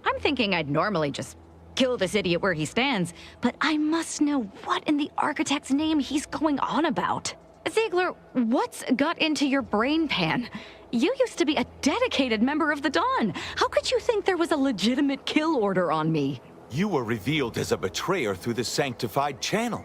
I'm thinking I'd normally just kill this idiot where he stands, but I must know what in the architect's name he's going on about. Ziegler, what's got into your brain pan? You used to be a dedicated member of the Dawn. How could you think there was a legitimate kill order on me? You were revealed as a betrayer through the sanctified channel.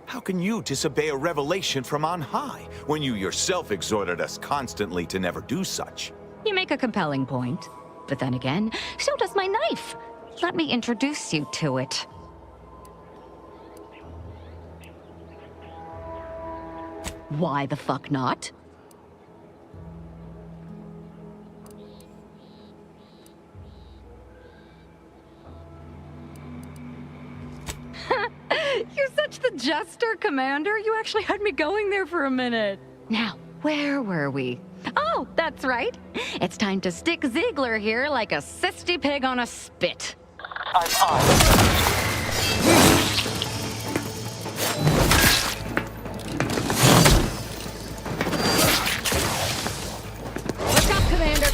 How can you disobey a revelation from on high, when you yourself exhorted us constantly to never do such? You make a compelling point. But then again, so does my knife. Let me introduce you to it. Why the fuck not? You're such the jester, Commander. You actually had me going there for a minute. Now, where were we? Oh, that's right. It's time to stick Ziegler here like a cysty pig on a spit. What's up, Commander?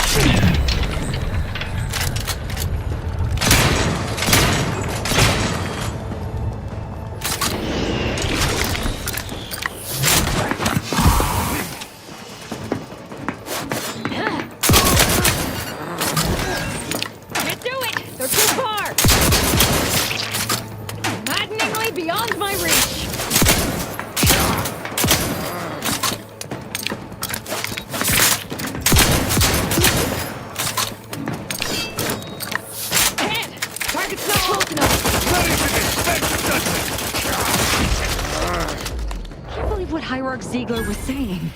Beyond my reach! Man! Target's not close enough! I can't believe what Hierarch Ziegler was saying.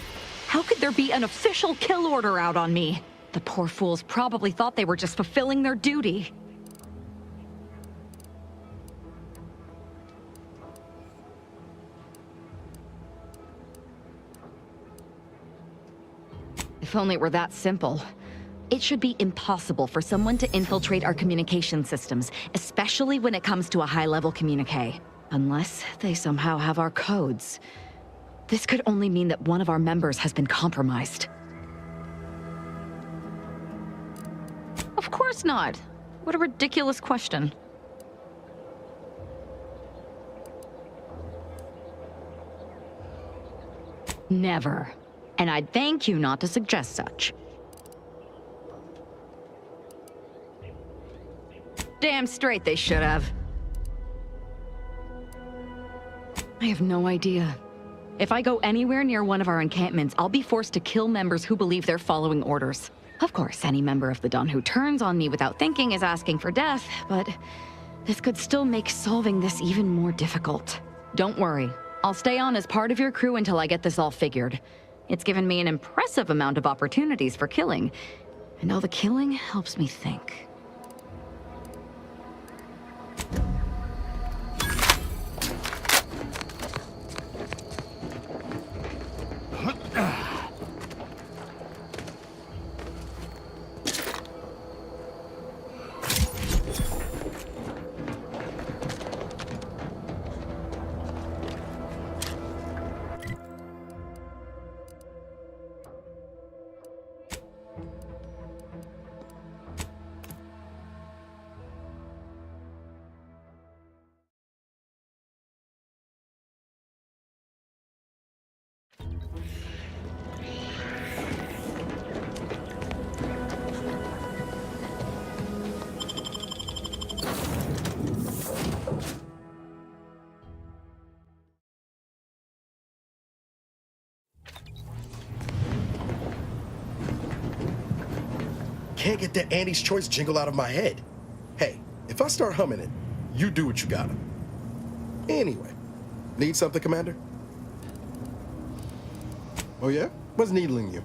How could there be an official kill order out on me? The poor fools probably thought they were just fulfilling their duty. If only it were that simple. It should be impossible for someone to infiltrate our communication systems, especially when it comes to a high-level communique. Unless they somehow have our codes. This could only mean that one of our members has been compromised. Of course not. What a ridiculous question. Never. And I'd thank you not to suggest such. Damn straight they should have. I have no idea. If I go anywhere near one of our encampments, I'll be forced to kill members who believe they're following orders. Of course, any member of the Dawn who turns on me without thinking is asking for death, but this could still make solving this even more difficult. Don't worry. I'll stay on as part of your crew until I get this all figured. It's given me an impressive amount of opportunities for killing, and all the killing helps me think. Can't get that Andy's Choice jingle out of my head. Hey, if I start humming it, you do what you gotta. Anyway, need something, Commander? Oh yeah? What's needling you?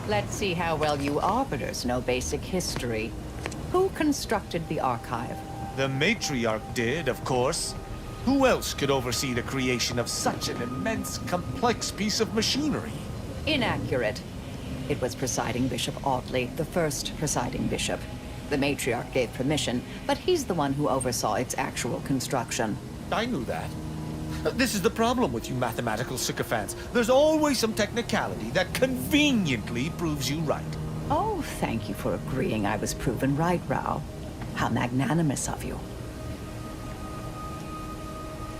Let's see how well you Arbiters know basic history. Who constructed the Archive? The Matriarch did, of course. Who else could oversee the creation of such an immense, complex piece of machinery? Inaccurate. It was Presiding Bishop Audley, the first Presiding Bishop. The Matriarch gave permission, but he's the one who oversaw its actual construction. I knew that. This is the problem with you mathematical sycophants. There's always some technicality that conveniently proves you right. Oh, thank you for agreeing I was proven right, Rao. How magnanimous of you.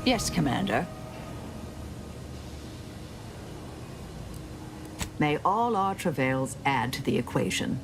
Yes, Commander. May all our travails add to the equation.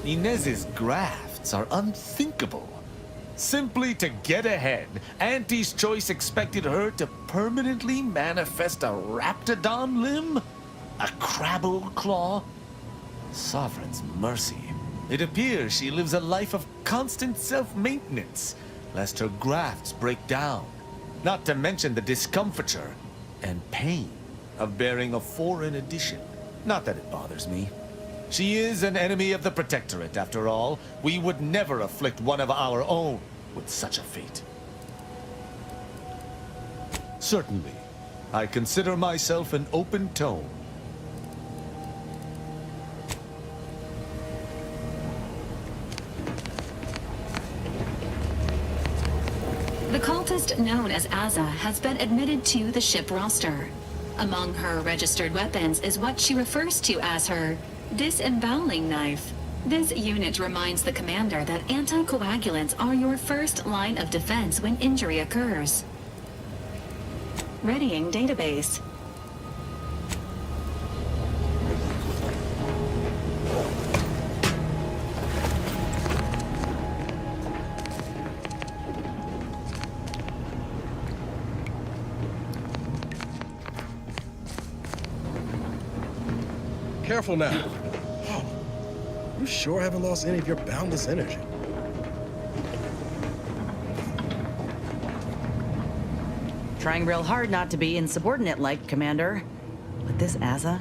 Inez's grafts are unthinkable. Simply to get ahead, Auntie's Choice expected her to permanently manifest a Raptidon limb? A Crabble Claw? Sovereign's mercy. It appears she lives a life of constant self-maintenance, lest her grafts break down. Not to mention the discomfiture and pain of bearing a foreign edition. Not that it bothers me. She is an enemy of the Protectorate, after all. We would never afflict one of our own with such a fate. Certainly, I consider myself an open tone. pacifist known as Azza has been admitted to the ship roster. Among her registered weapons is what she refers to as her disemboweling knife. This unit reminds the commander that anticoagulants are your first line of defense when injury occurs. Readying database. Careful now. Oh, you sure haven't lost any of your boundless energy. Trying real hard not to be insubordinate-like, Commander. But this Azza,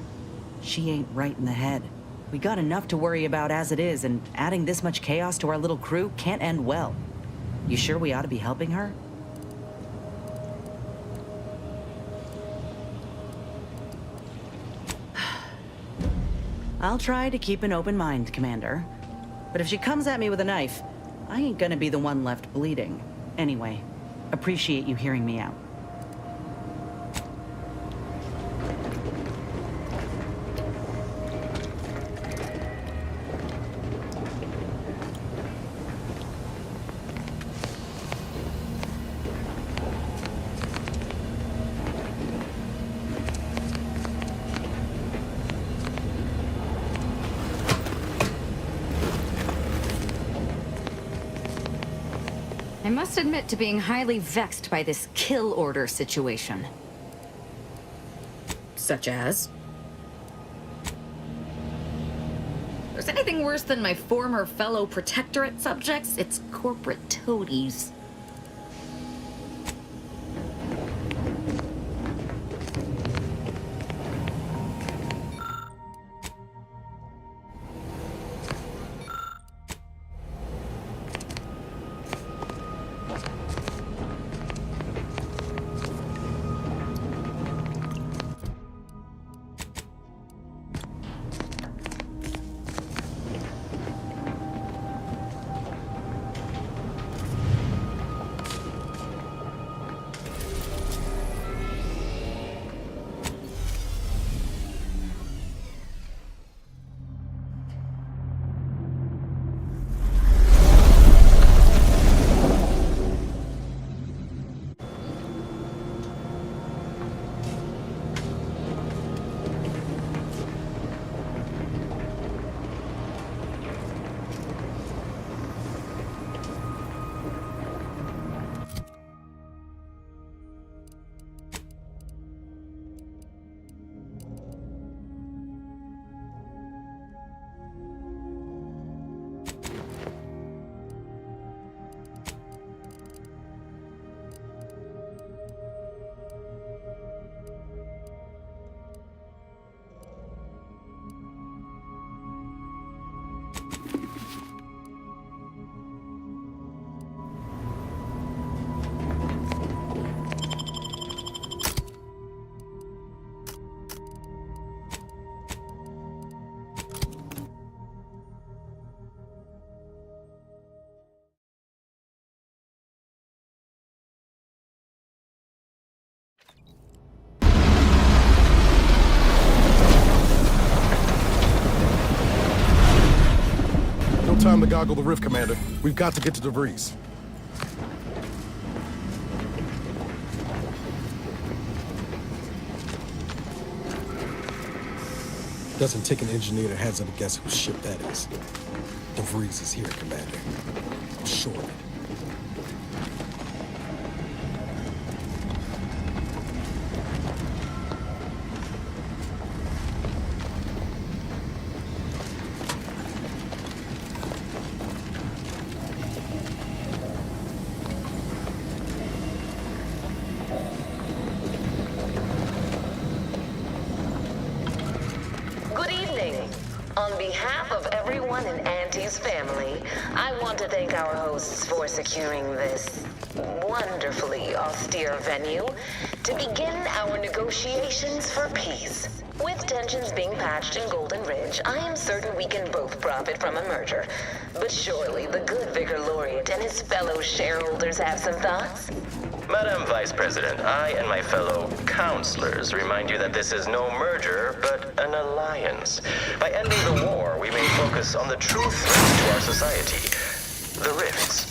she ain't right in the head. We got enough to worry about as it is, and adding this much chaos to our little crew can't end well. You sure we ought to be helping her? I'll try to keep an open mind, Commander. But if she comes at me with a knife, I ain't gonna be the one left bleeding. Anyway, appreciate you hearing me out. I must admit to being highly vexed by this kill order situation. Such as? If there's anything worse than my former fellow Protectorate subjects, it's corporate toadies. Time to goggle the rift, Commander. We've got to get to DeVries. Doesn't take an engineer to hazard a guess whose ship that is. DeVries is here, Commander. I'm sure of it. On behalf of everyone in Auntie's family, I want to thank our hosts for securing this wonderfully austere venue to begin our negotiations for peace. With tensions being patched in Golden Ridge, I am certain we can both profit from a merger. But surely the good Vicar Laureate and his fellow shareholders have some thoughts? Madam Vice President, I and my fellow counselors remind you that this is no merger, but an alliance. By ending the war, we may focus on the true threat to our society, the rifts.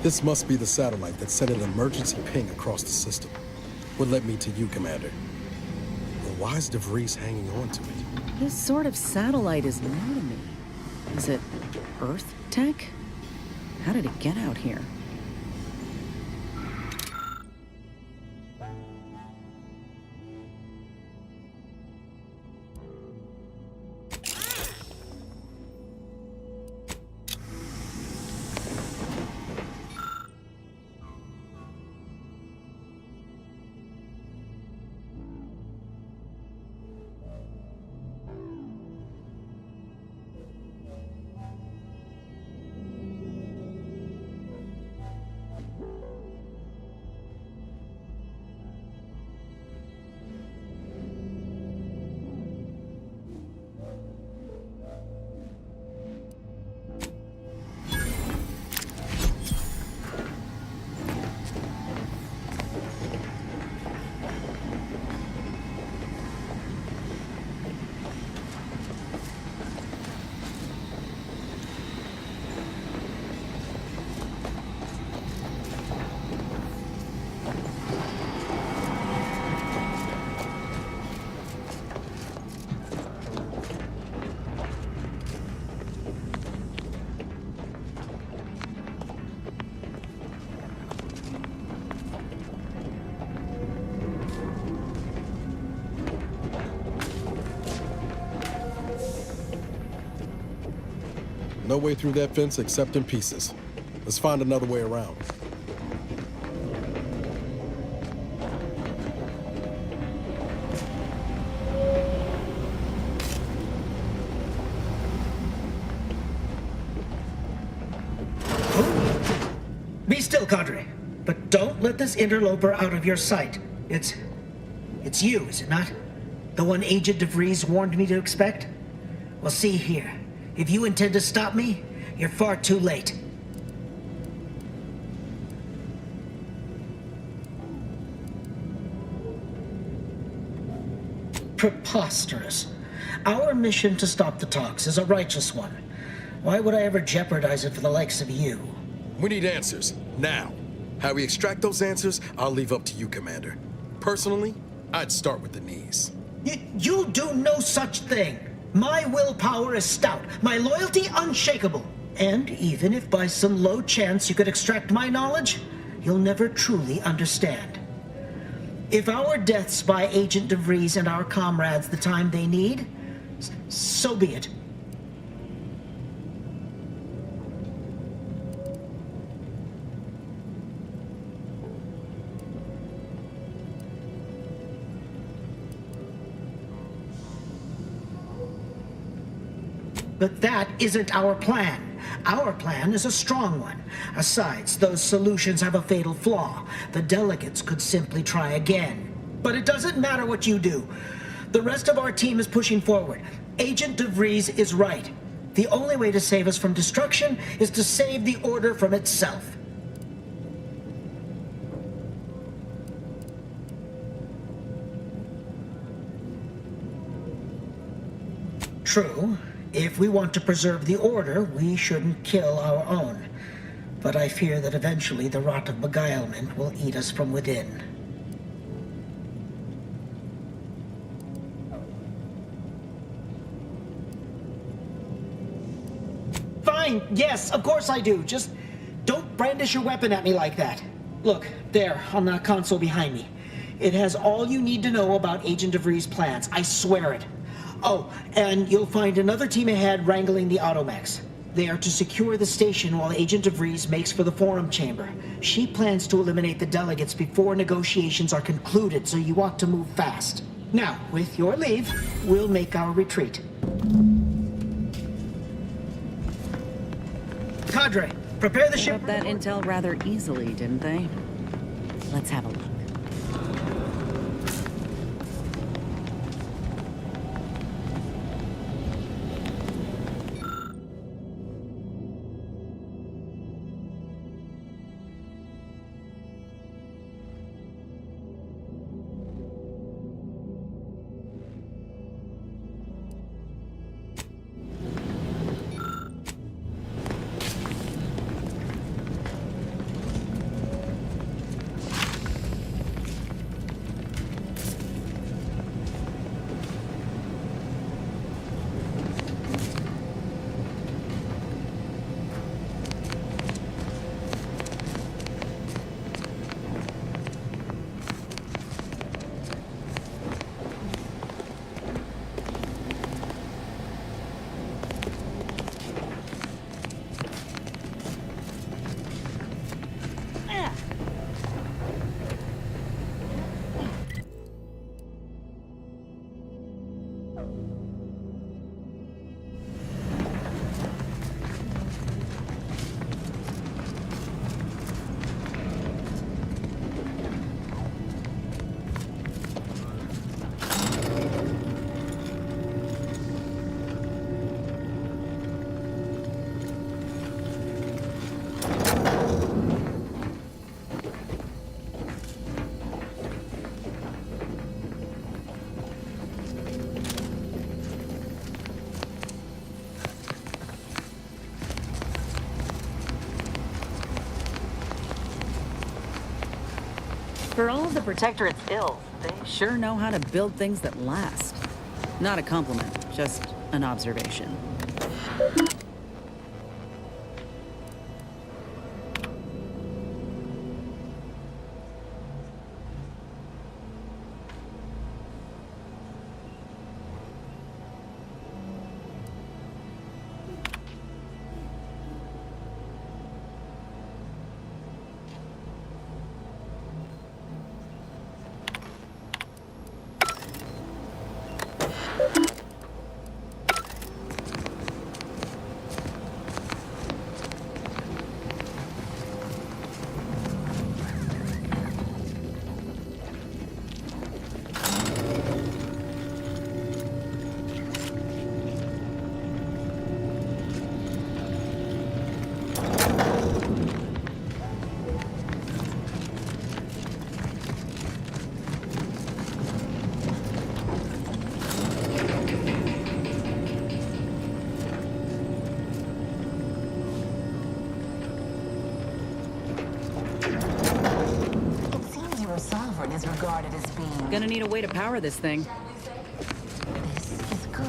This must be the satellite that sent an emergency ping across the system. What led me to you, Commander? And why is DeVries hanging on to it? This sort of satellite is new to me. Is it Earth tech? How did it get out here? No way through that fence except in pieces. Let's find another way around. Be still, Cadre. But don't let this interloper out of your sight. It's you, is it not? The one Agent DeVries warned me to expect? Well, see here. If you intend to stop me, you're far too late. Preposterous. Our mission to stop the talks is a righteous one. Why would I ever jeopardize it for the likes of you? We need answers, now. How we extract those answers, I'll leave up to you, Commander. Personally, I'd start with the knees. You do no such thing. My willpower is stout, my loyalty unshakable. And even if by some low chance you could extract my knowledge, you'll never truly understand. If our deaths buy Agent DeVries and our comrades the time they need, so be it. But that isn't our plan. Our plan is a strong one. Besides, those solutions have a fatal flaw. The delegates could simply try again. But it doesn't matter what you do. The rest of our team is pushing forward. Agent DeVries is right. The only way to save us from destruction is to save the Order from itself. True. If we want to preserve the Order, we shouldn't kill our own. But I fear that eventually the rot of beguilement will eat us from within. Fine, yes, of course I do. Just Don't brandish your weapon at me like that. Look, there, on the console behind me. It has all you need to know about Agent DeVries' plans. I swear it. Oh, and you'll find another team ahead wrangling the automechs. They are to secure the station while Agent DeVries makes for the forum chamber. She plans to eliminate the delegates before negotiations are concluded, so you ought to move fast. Now, with your leave, we'll make our retreat. Cadre, prepare the ship. Got that intel rather easily, didn't they? Let's have a look. For all of the Protectorate's ills, they sure know how to build things that last. Not a compliment, just an observation. Is regarded as being... Gonna need a way to power this thing. This is good.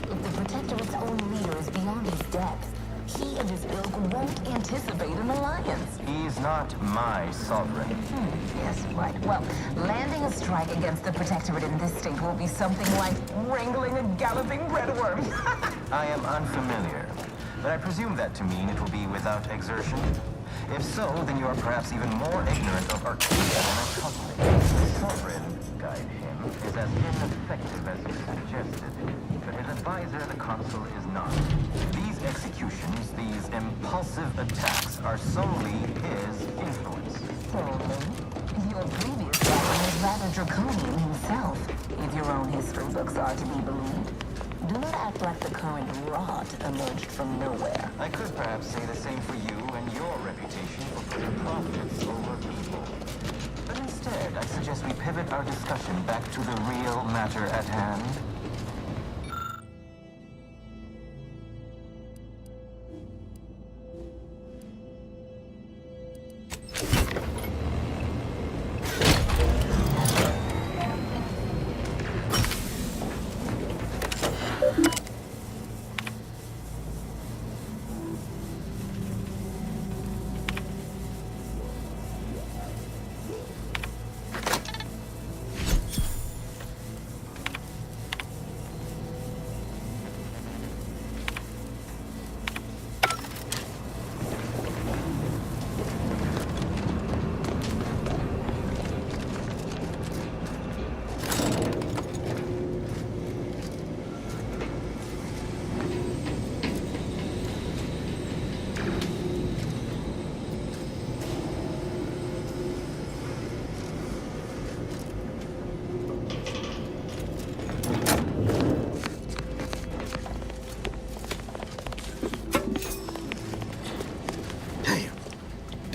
If the Protectorate's own leader is beyond his depth, he and his ilk won't anticipate an alliance. He's not my sovereign. Yes, right. Well, landing a strike against the Protectorate in this state will be something like wrangling a galloping breadworm. I am unfamiliar, but I presume that to mean it will be without exertion. If so, then you are perhaps even more ignorant of Arcadia than a cosmic. The sovereign, guide him, is as ineffective as you suggested, but his advisor, the consul, is not. These executions, these impulsive attacks, are solely his influence. Solely? Your previous sovereign was rather draconian himself, if your own history books are to be believed. Do not act like the current rot emerged from nowhere. I could perhaps say the same for you and your reputation for putting profits over people. But instead, I suggest we pivot our discussion back to the real matter at hand.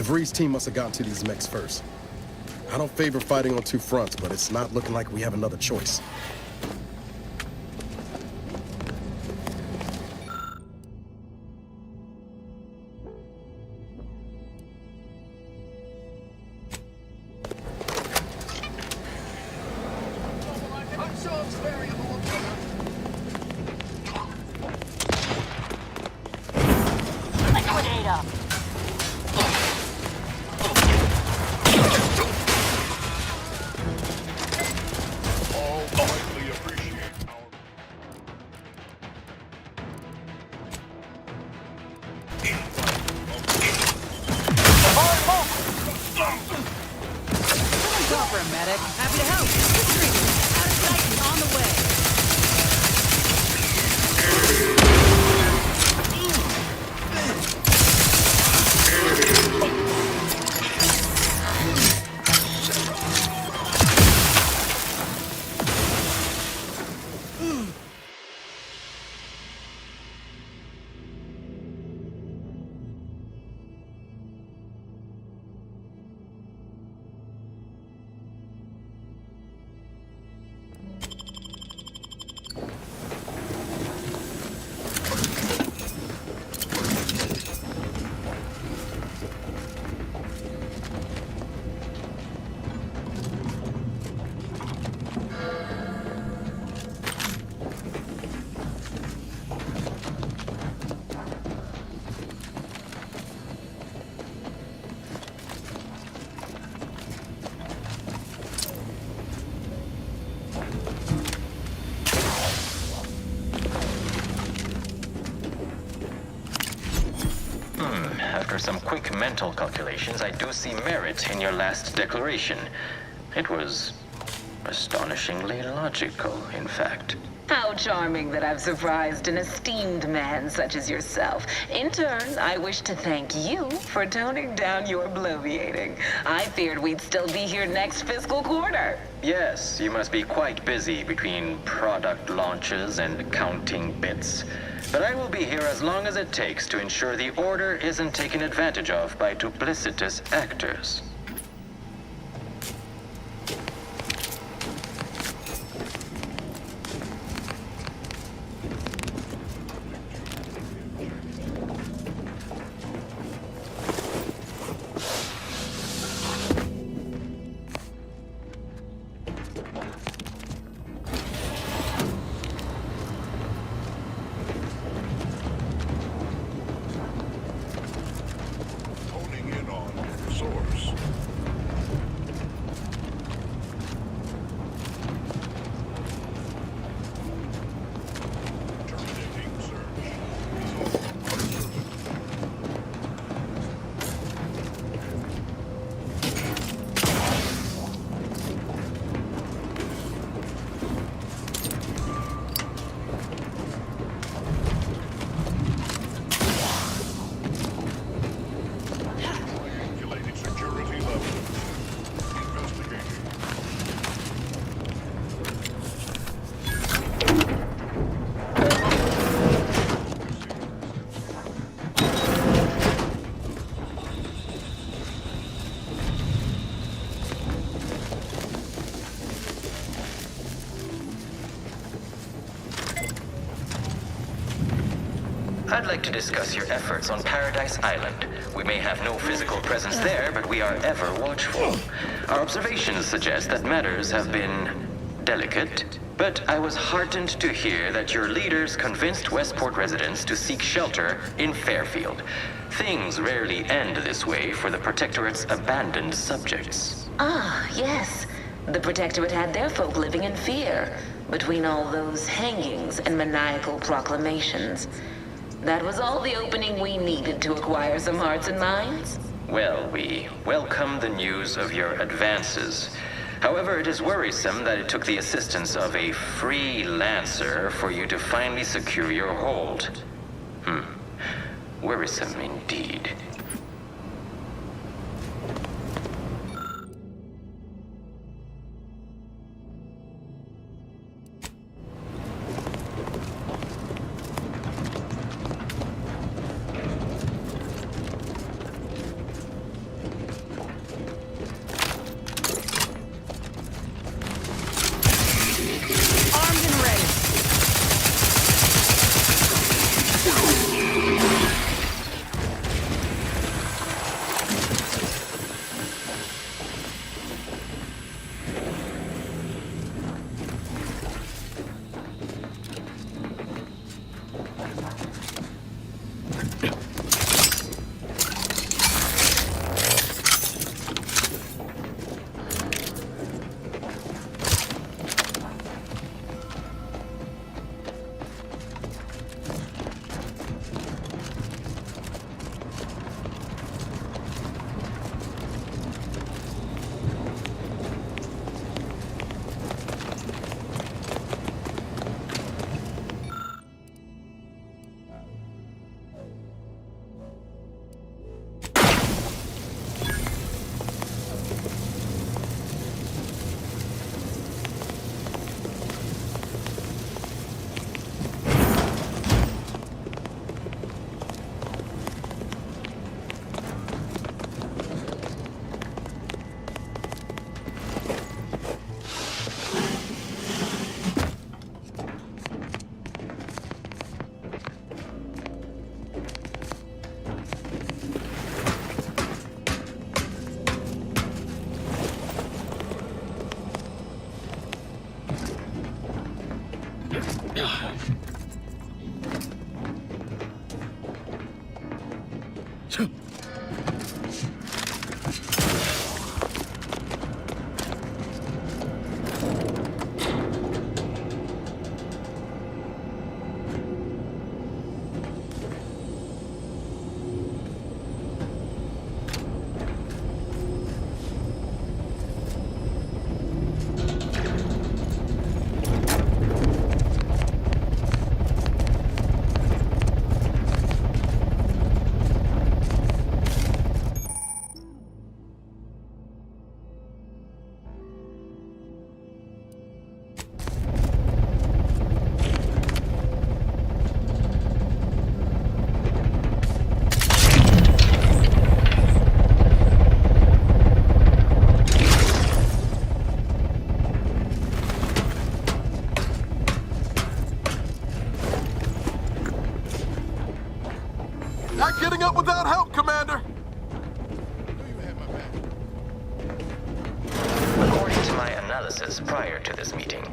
DeVries' team must have gotten to these mechs first. I don't favor fighting on two fronts, but it's not looking like we have another choice. After some quick mental calculations, I do see merit in your last declaration. It was astonishingly logical, in fact. How charming that I've surprised an esteemed man such as yourself. In turn, I wish to thank you for toning down your bloviating. I feared we'd still be here next fiscal quarter. Yes, you must be quite busy between product launches and counting bits. But I will be here as long as it takes to ensure the order isn't taken advantage of by duplicitous actors. I'd like to discuss your efforts on Paradise Island. We may have no physical presence there, but we are ever watchful. Our observations suggest that matters have been delicate, but I was heartened to hear that your leaders convinced Westport residents to seek shelter in Fairfield. Things rarely end this way for the Protectorate's abandoned subjects. Ah, yes. The Protectorate had their folk living in fear between all those hangings and maniacal proclamations. That was all the opening we needed to acquire some hearts and minds. Well, we welcome the news of your advances. However, it is worrisome that it took the assistance of a freelancer for you to finally secure your hold. Worrisome indeed. purposes prior to this meeting.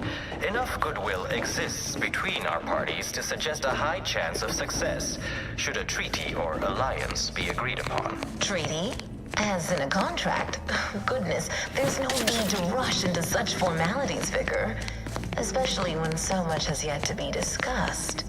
Enough goodwill exists between our parties to suggest a high chance of success, should a treaty or alliance be agreed upon. Treaty? As in a contract? Goodness, there's no need to rush into such formalities, Vicar. Especially when so much has yet to be discussed.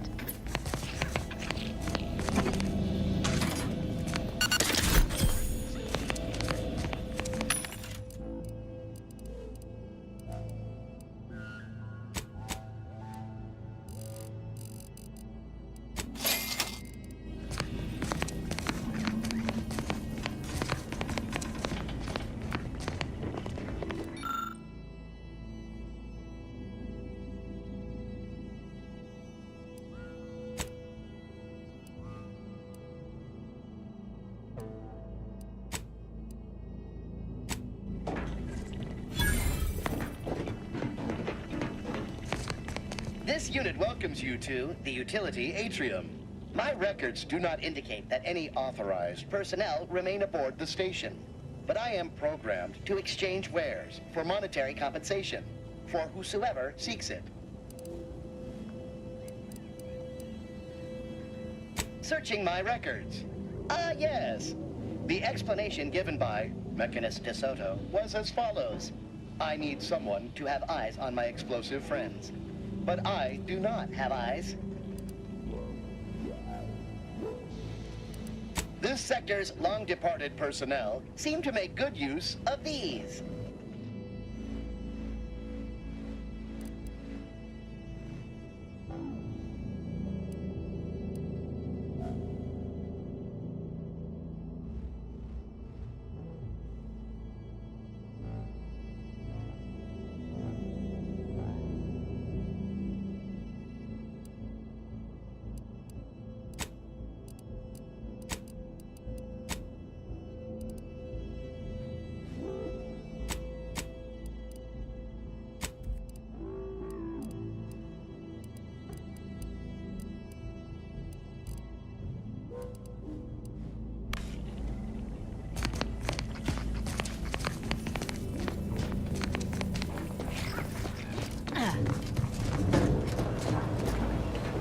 This unit welcomes you to the utility atrium. My records do not indicate that any authorized personnel remain aboard the station. But I am programmed to exchange wares for monetary compensation for whosoever seeks it. Searching my records. Ah, yes. The explanation given by Mechanist DeSoto was as follows. I need someone to have eyes on my explosive friends. But I do not have eyes. This sector's long-departed personnel seem to make good use of these.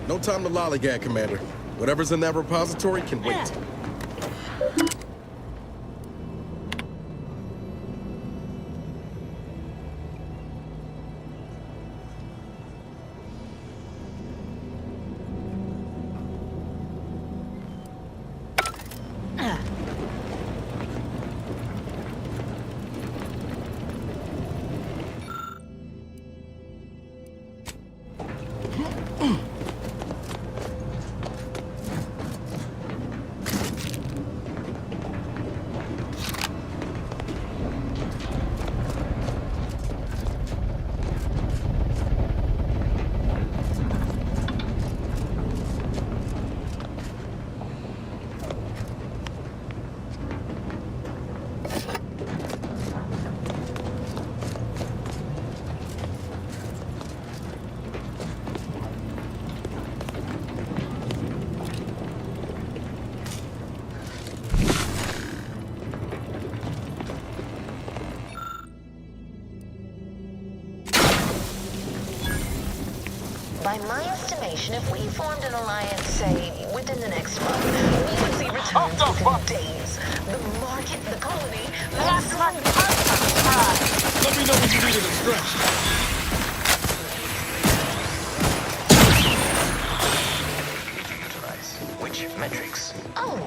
No time to lollygag, Commander. Whatever's in that repository can wait. By my estimation, if we formed an alliance, say, within the next month, we would see returns within days. The market, the colony, Let me know when you needed a stretch. Which metrics? Oh,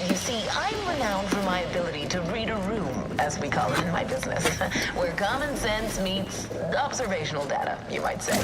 you see, I'm renowned for my ability to read a room, as we call it in my business, where common sense meets observational data, you might say.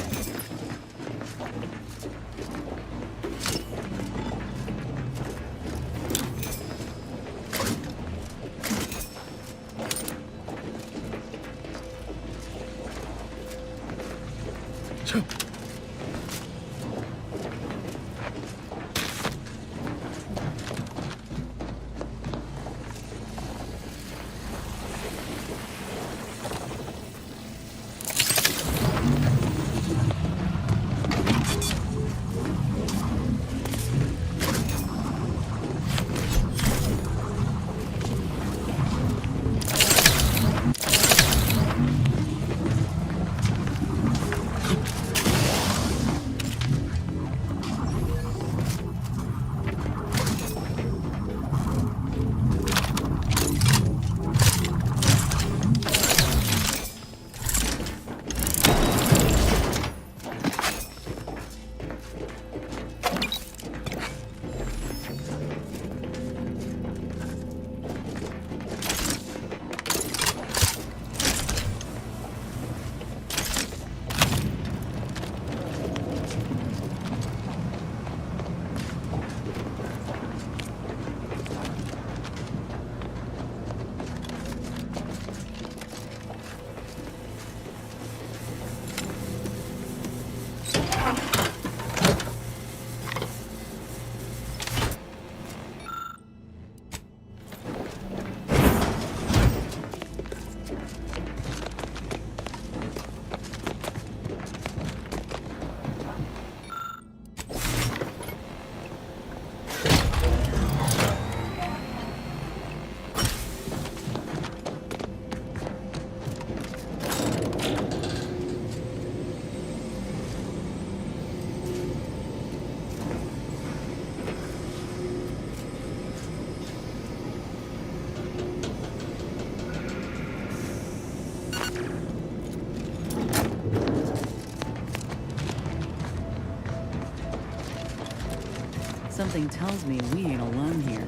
Something tells me we ain't alone here.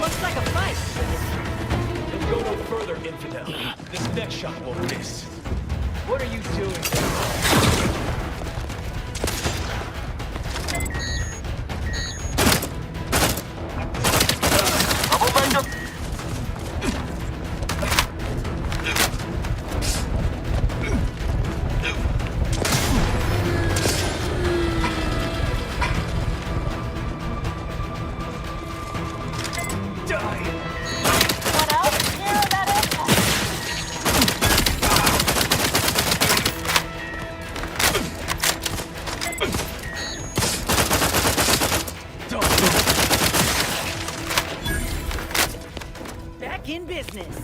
Looks like a fight. Go no further, infidel. This next shot won't miss. What are you doing? Back in business.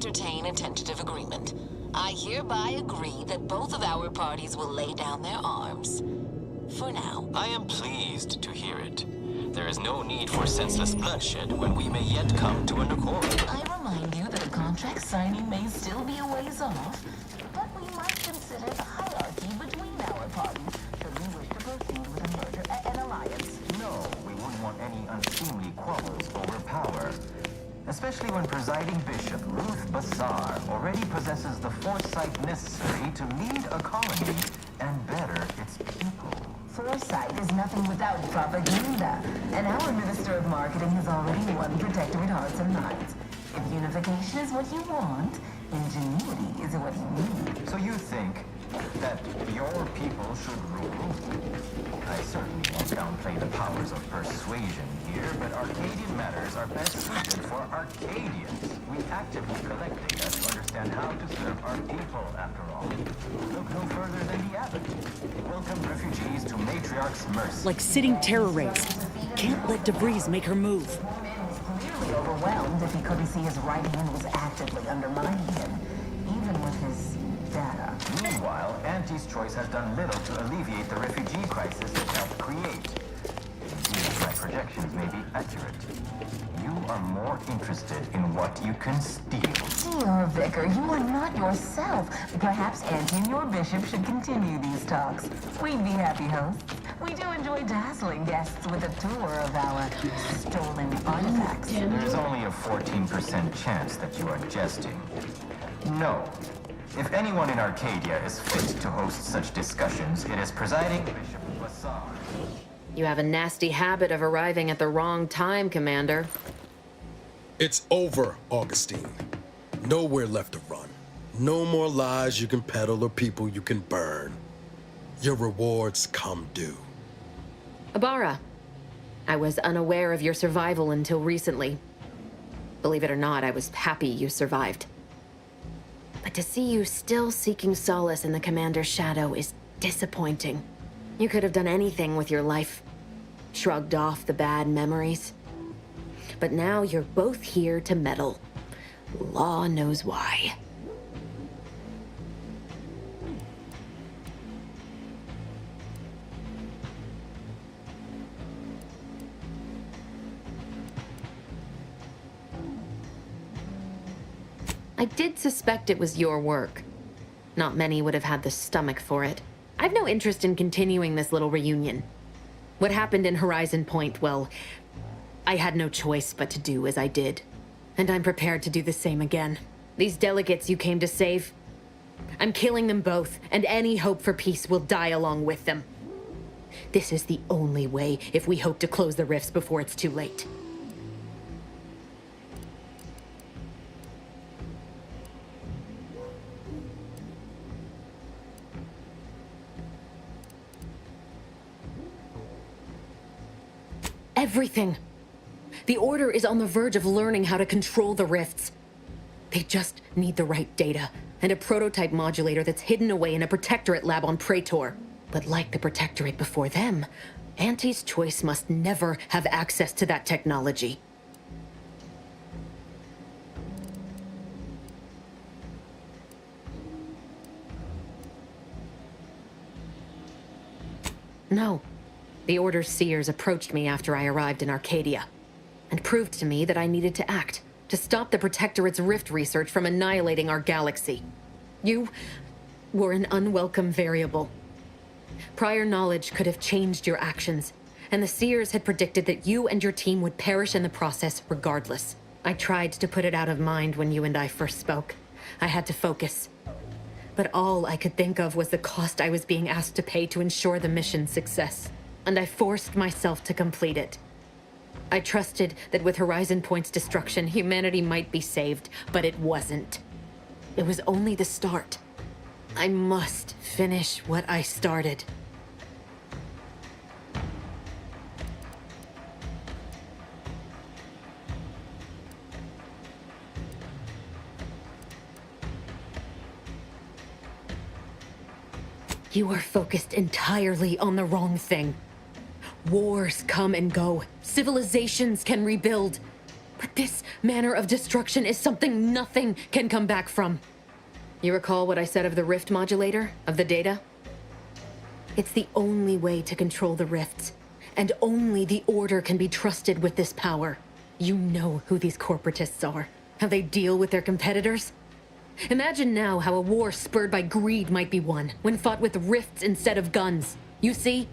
entertain a tentative agreement. I hereby agree that both of our parties will lay down their arms. For now. I am pleased to hear it. There is no need for senseless bloodshed when we may yet come to an accord. I remind you that a contract signing may still be a ways off, but we might consider the hierarchy between our parties should we wish to proceed with a merger, an alliance. No, we wouldn't want any unseemly quarrels over power. Especially when presiding bishop Ruth Bassar already possesses the foresight necessary to lead a colony and better its people. Foresight is nothing without propaganda, and our Minister of Marketing has already won Protectorate hearts and minds. If unification is what you want, ingenuity is what you need. So you think that your people should rule? I certainly won't downplay the powers of persuasion here, but Arcadian matters are best suited for Arcadians. We actively collect data to understand how to serve our people, after all. Look no further than the abbot. Welcome refugees to Matriarch's mercy. Like sitting terror rates. Can't let DeVries make her move. Clearly overwhelmed if he couldn't see his right hand was actively undermining him, even with his data. Meanwhile, Auntie's Choice has done little to alleviate the refugee crisis it helped create. Indeed, my projections may be accurate. You are more interested in what you can steal. Dear Vicar, you are not yourself. Perhaps Auntie and your bishop should continue these talks. We'd be happy hosts. We do enjoy dazzling guests with a tour of our stolen artifacts. There is only a 14% chance that you are jesting. No. If anyone in Arcadia is fit to host such discussions, it is presiding Bishop Bassar. You have a nasty habit of arriving at the wrong time, Commander. It's over, Augustine. Nowhere left to run. No more lies you can peddle or people you can burn. Your rewards come due. Ibarra, I was unaware of your survival until recently. Believe it or not, I was happy you survived. But to see you still seeking solace in the Commander's shadow is disappointing. You could have done anything with your life. Shrugged off the bad memories. But now you're both here to meddle. Law knows why. I did suspect it was your work. Not many would have had the stomach for it. I've no interest in continuing this little reunion. What happened in Horizon Point, well, I had no choice but to do as I did. And I'm prepared to do the same again. These delegates you came to save, I'm killing them both, and any hope for peace will die along with them. This is the only way if we hope to close the rifts before it's too late. Everything. The Order is on the verge of learning how to control the rifts. They just need the right data, and a prototype modulator that's hidden away in a Protectorate lab on Praetor. But like the Protectorate before them, Auntie's Choice must never have access to that technology. No. The Order's seers approached me after I arrived in Arcadia, and proved to me that I needed to act, to stop the Protectorate's rift research from annihilating our galaxy. You were an unwelcome variable. Prior knowledge could have changed your actions, and the seers had predicted that you and your team would perish in the process regardless. I tried to put it out of mind when you and I first spoke. I had to focus. But all I could think of was the cost I was being asked to pay to ensure the mission's success. And I forced myself to complete it. I trusted that with Horizon Point's destruction, humanity might be saved, but it wasn't. It was only the start. I must finish what I started. You are focused entirely on the wrong thing. Wars come and go. Civilizations can rebuild. But this manner of destruction is something nothing can come back from. You recall what I said of the rift modulator, of the data? It's the only way to control the rifts, and only the Order can be trusted with this power. You know who these corporatists are, how they deal with their competitors. Imagine now how a war spurred by greed might be won, when fought with rifts instead of guns. You see?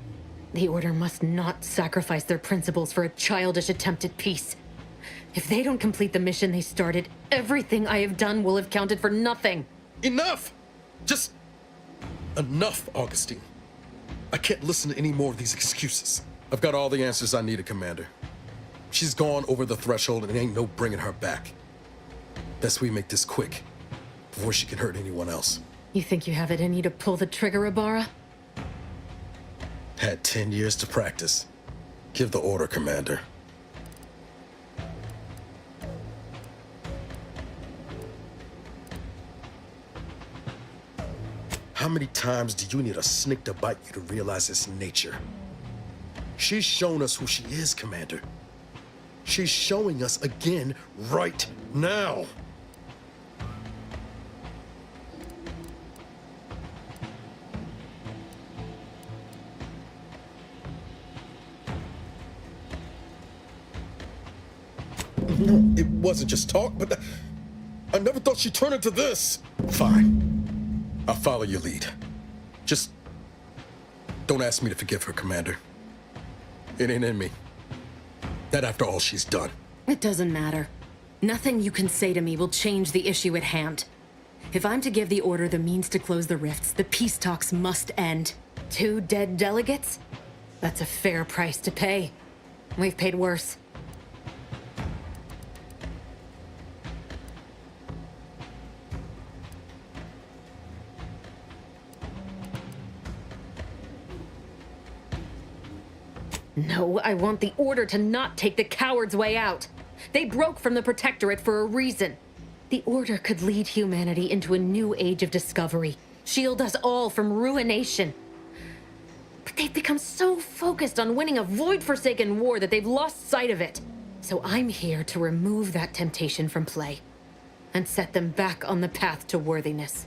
The Order must not sacrifice their principles for a childish attempt at peace. If they don't complete the mission they started, everything I have done will have counted for nothing. Enough! Just enough, Augustine. I can't listen to any more of these excuses. I've got all the answers I needed, Commander. She's gone over the threshold and ain't no bringing her back. Best we make this quick, before she can hurt anyone else. You think you have it in you to pull the trigger, Ibarra? Had 10 years to practice. Give the order, Commander. How many times do you need a snake to bite you to realize its nature? She's shown us who she is, Commander. She's showing us again right now. No, it wasn't just talk, but I never thought she'd turn into this. Fine. I'll follow your lead. Just don't ask me to forgive her, Commander. It ain't in me. Not after all she's done. It doesn't matter. Nothing you can say to me will change the issue at hand. If I'm to give the Order the means to close the rifts, the peace talks must end. 2 dead delegates? That's a fair price to pay. We've paid worse. No, I want the Order to not take the coward's way out. They broke from the Protectorate for a reason. The Order could lead humanity into a new age of discovery, shield us all from ruination. But they've become so focused on winning a void-forsaken war that they've lost sight of it. So I'm here to remove that temptation from play and set them back on the path to worthiness.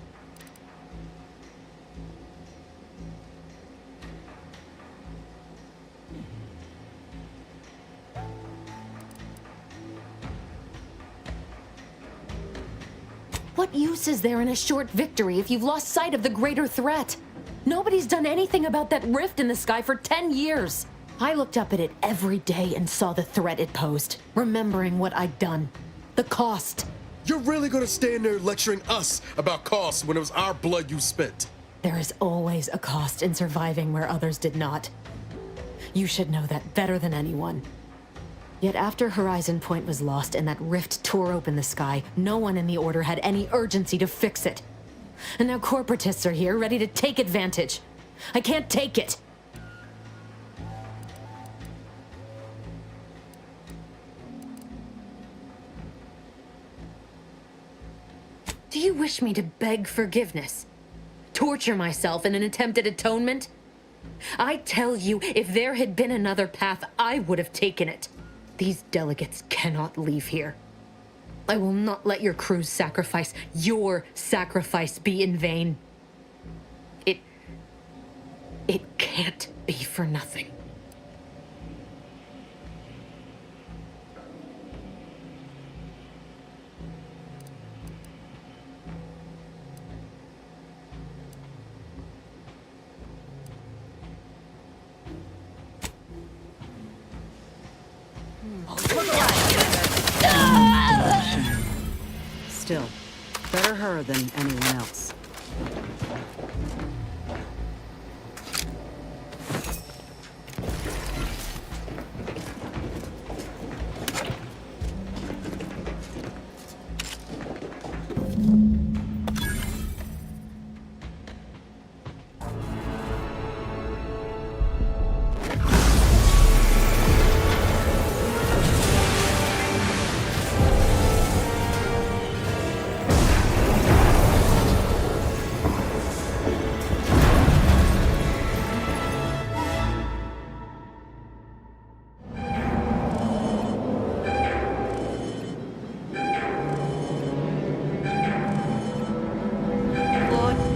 What use is there in a short victory if you've lost sight of the greater threat? Nobody's done anything about that rift in the sky for 10 years. I looked up at it every day and saw the threat it posed, remembering what I'd done. The cost. You're really gonna stand there lecturing us about costs when it was our blood you spent? There is always a cost in surviving where others did not. You should know that better than anyone. Yet after Horizon Point was lost and that rift tore open the sky, no one in the Order had any urgency to fix it. And now corporatists are here, ready to take advantage. I can't take it. Do you wish me to beg forgiveness? Torture myself in an attempt at atonement? I tell you, if there had been another path, I would have taken it. These delegates cannot leave here. I will not let your crew's sacrifice, your sacrifice, be in vain. It can't be for nothing. Still, better her than anyone else.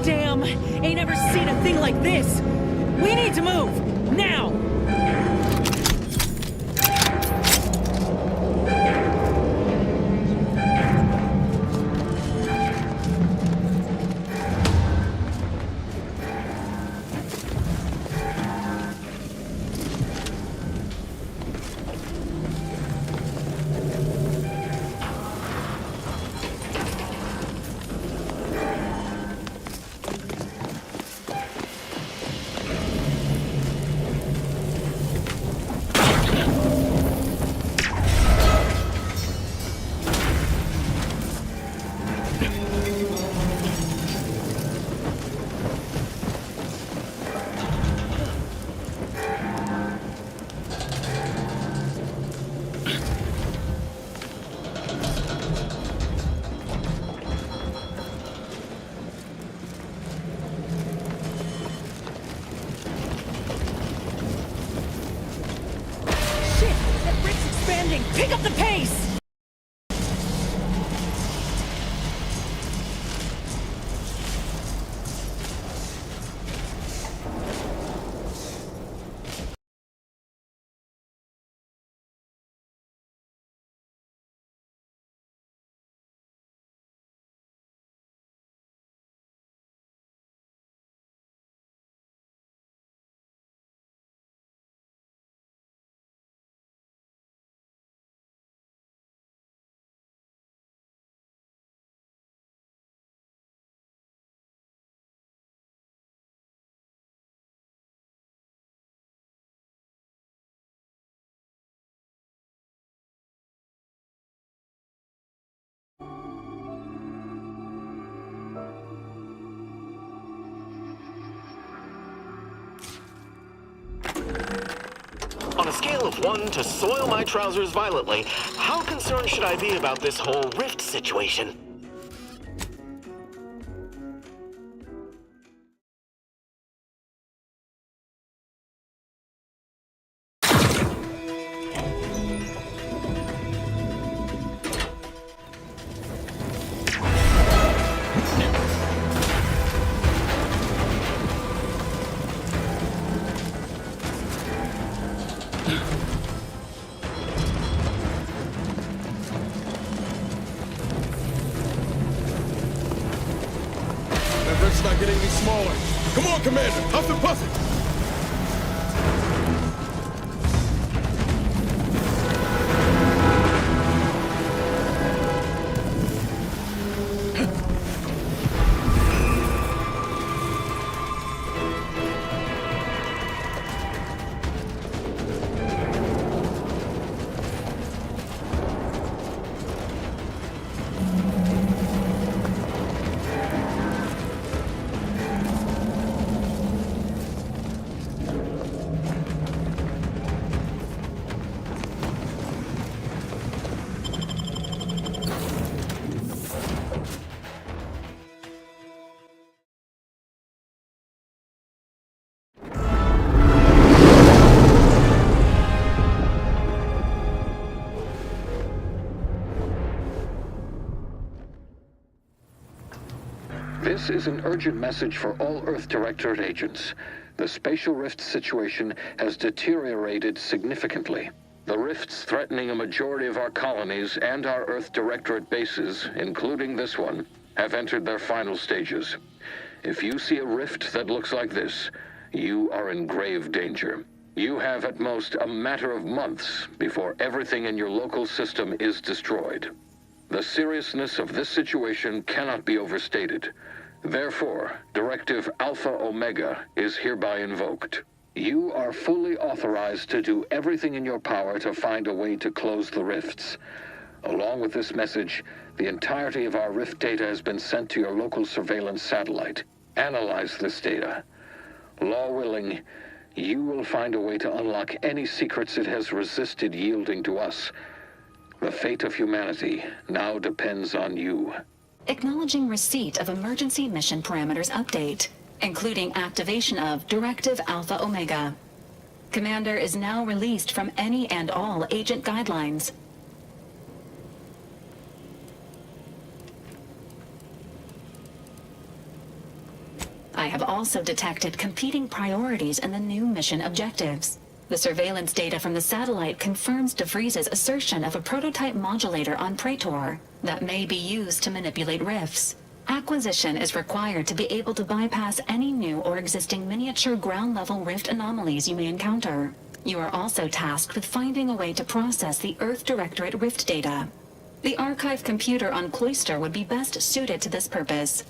Damn! Ain't ever seen a thing like this! We need to move! Now! Pick up the pace! On a scale of 1 to soil my trousers violently, how concerned should I be about this whole rift situation? Not getting any smaller. Come on, Commander. Huff and puff it. This is an urgent message for all Earth Directorate agents. The spatial rift situation has deteriorated significantly. The rifts threatening a majority of our colonies and our Earth Directorate bases, including this one, have entered their final stages. If you see a rift that looks like this, you are in grave danger. You have at most a matter of months before everything in your local system is destroyed. The seriousness of this situation cannot be overstated. Therefore, Directive Alpha Omega is hereby invoked. You are fully authorized to do everything in your power to find a way to close the rifts. Along with this message, the entirety of our rift data has been sent to your local surveillance satellite. Analyze this data. Law willing, you will find a way to unlock any secrets it has resisted yielding to us. The fate of humanity now depends on you. Acknowledging receipt of emergency mission parameters update, including activation of Directive Alpha Omega. Commander is now released from any and all agent guidelines. I have also detected competing priorities in the new mission objectives. The surveillance data from the satellite confirms DeVries's assertion of a prototype modulator on Praetor that may be used to manipulate rifts. Acquisition is required to be able to bypass any new or existing miniature ground-level rift anomalies you may encounter. You are also tasked with finding a way to process the Earth Directorate rift data. The archive computer on Cloister would be best suited to this purpose.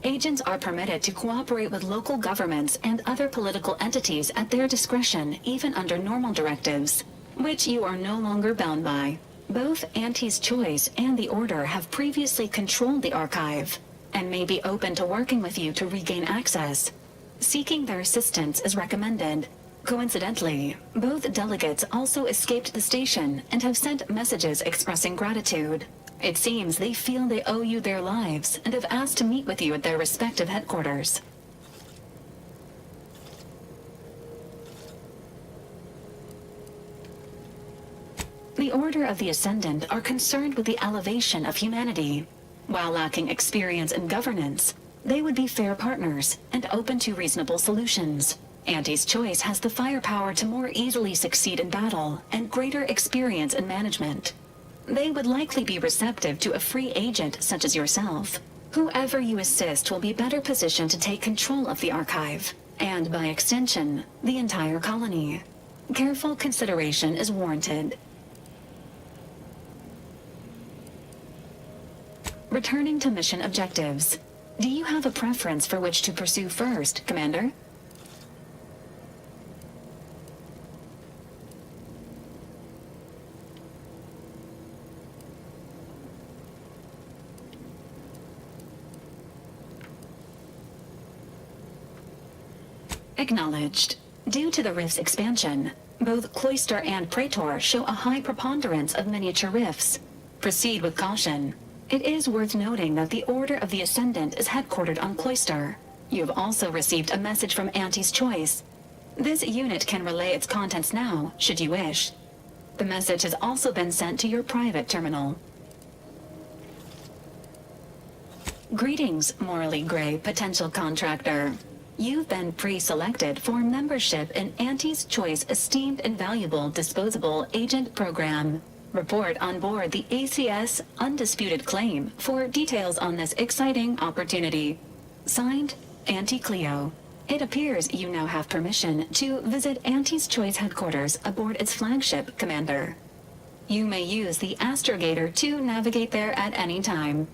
Agents are permitted to cooperate with local governments and other political entities at their discretion, even under normal directives, which you are no longer bound by. Both Auntie's Choice and the Order have previously controlled the archive, and may be open to working with you to regain access. Seeking their assistance is recommended. Coincidentally, both delegates also escaped the station and have sent messages expressing gratitude. It seems they feel they owe you their lives and have asked to meet with you at their respective headquarters. The Order of the Ascendant are concerned with the elevation of humanity. While lacking experience in governance, they would be fair partners and open to reasonable solutions. Auntie's Choice has the firepower to more easily succeed in battle and greater experience in management. They would likely be receptive to a free agent such as yourself. Whoever you assist will be better positioned to take control of the archive, and by extension, the entire colony. Careful consideration is warranted. Returning to mission objectives. Do you have a preference for which to pursue first, Commander? Acknowledged. Due to the rift's expansion, both Cloister and Praetor show a high preponderance of miniature rifts. Proceed with caution. It is worth noting that the Order of the Ascendant is headquartered on Cloister. You have also received a message from Auntie's Choice. This unit can relay its contents now, should you wish. The message has also been sent to your private terminal. Greetings, morally gray potential contractor. You've been pre-selected for membership in Auntie's Choice Esteemed and Valuable Disposable Agent Program. Report on board the ACS Undisputed Claim for details on this exciting opportunity. Signed, Auntie Cleo. It appears you now have permission to visit Auntie's Choice headquarters aboard its flagship, Commander. You may use the Astrogator to navigate there at any time.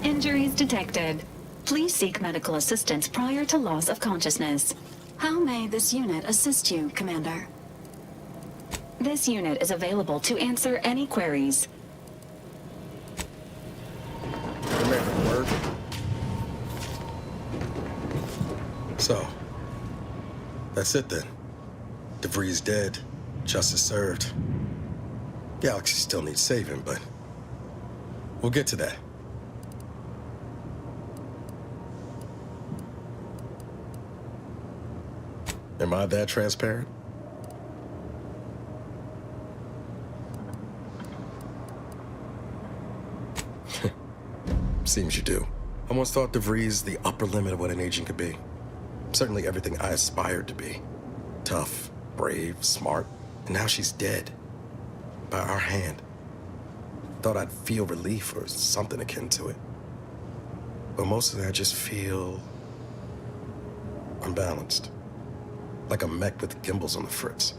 Injuries detected. Please seek medical assistance prior to loss of consciousness. How may this unit assist you, Commander? This unit is available to answer any queries. Commander, word. So, that's it then. DeVries dead. Justice served. Galaxy still needs saving, but we'll get to that. Am I that transparent? Seems you do. I once thought DeVries the upper limit of what an agent could be. Certainly everything I aspired to be. Tough, brave, smart. And now she's dead. By our hand. Thought I'd feel relief or something akin to it. But mostly I just feel unbalanced. Like a mech with gimbals on the fritz.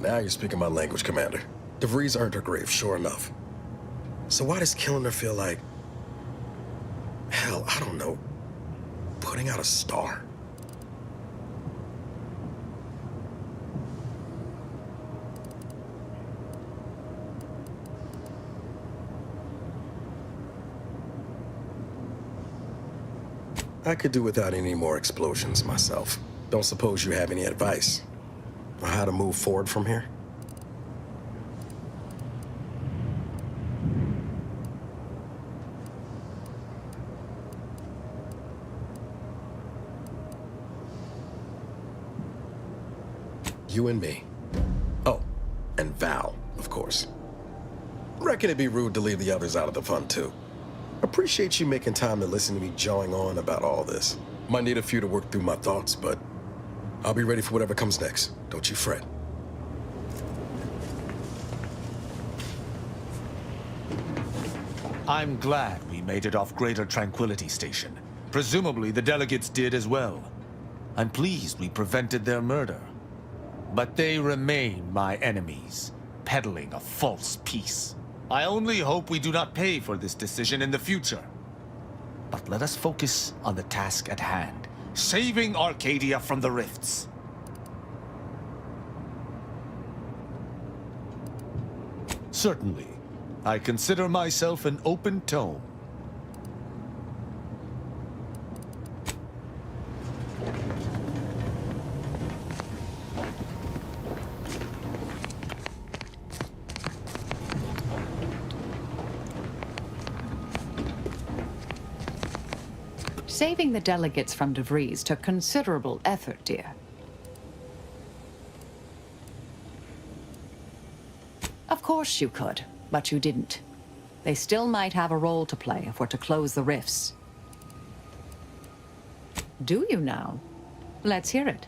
Now you're speaking my language, Commander. DeVries earned her grave, sure enough. So why does killing her feel like... hell, I don't know. Putting out a star? I could do without any more explosions myself. Don't suppose you have any advice on how to move forward from here? You and me. Oh, and Val, of course. Reckon it'd be rude to leave the others out of the fun, too. Appreciate you making time to listen to me jawing on about all this. Might need a few to work through my thoughts, but I'll be ready for whatever comes next. Don't you fret. I'm glad we made it off Greater Tranquility Station. Presumably the delegates did as well. I'm pleased we prevented their murder. But they remain my enemies, peddling a false peace. I only hope we do not pay for this decision in the future. But let us focus on the task at hand, saving Arcadia from the rifts. Certainly. I consider myself an open tome. Saving the delegates from DeVries took considerable effort, dear. Of course you could, but you didn't. They still might have a role to play if we're to close the rifts. Do you now? Let's hear it.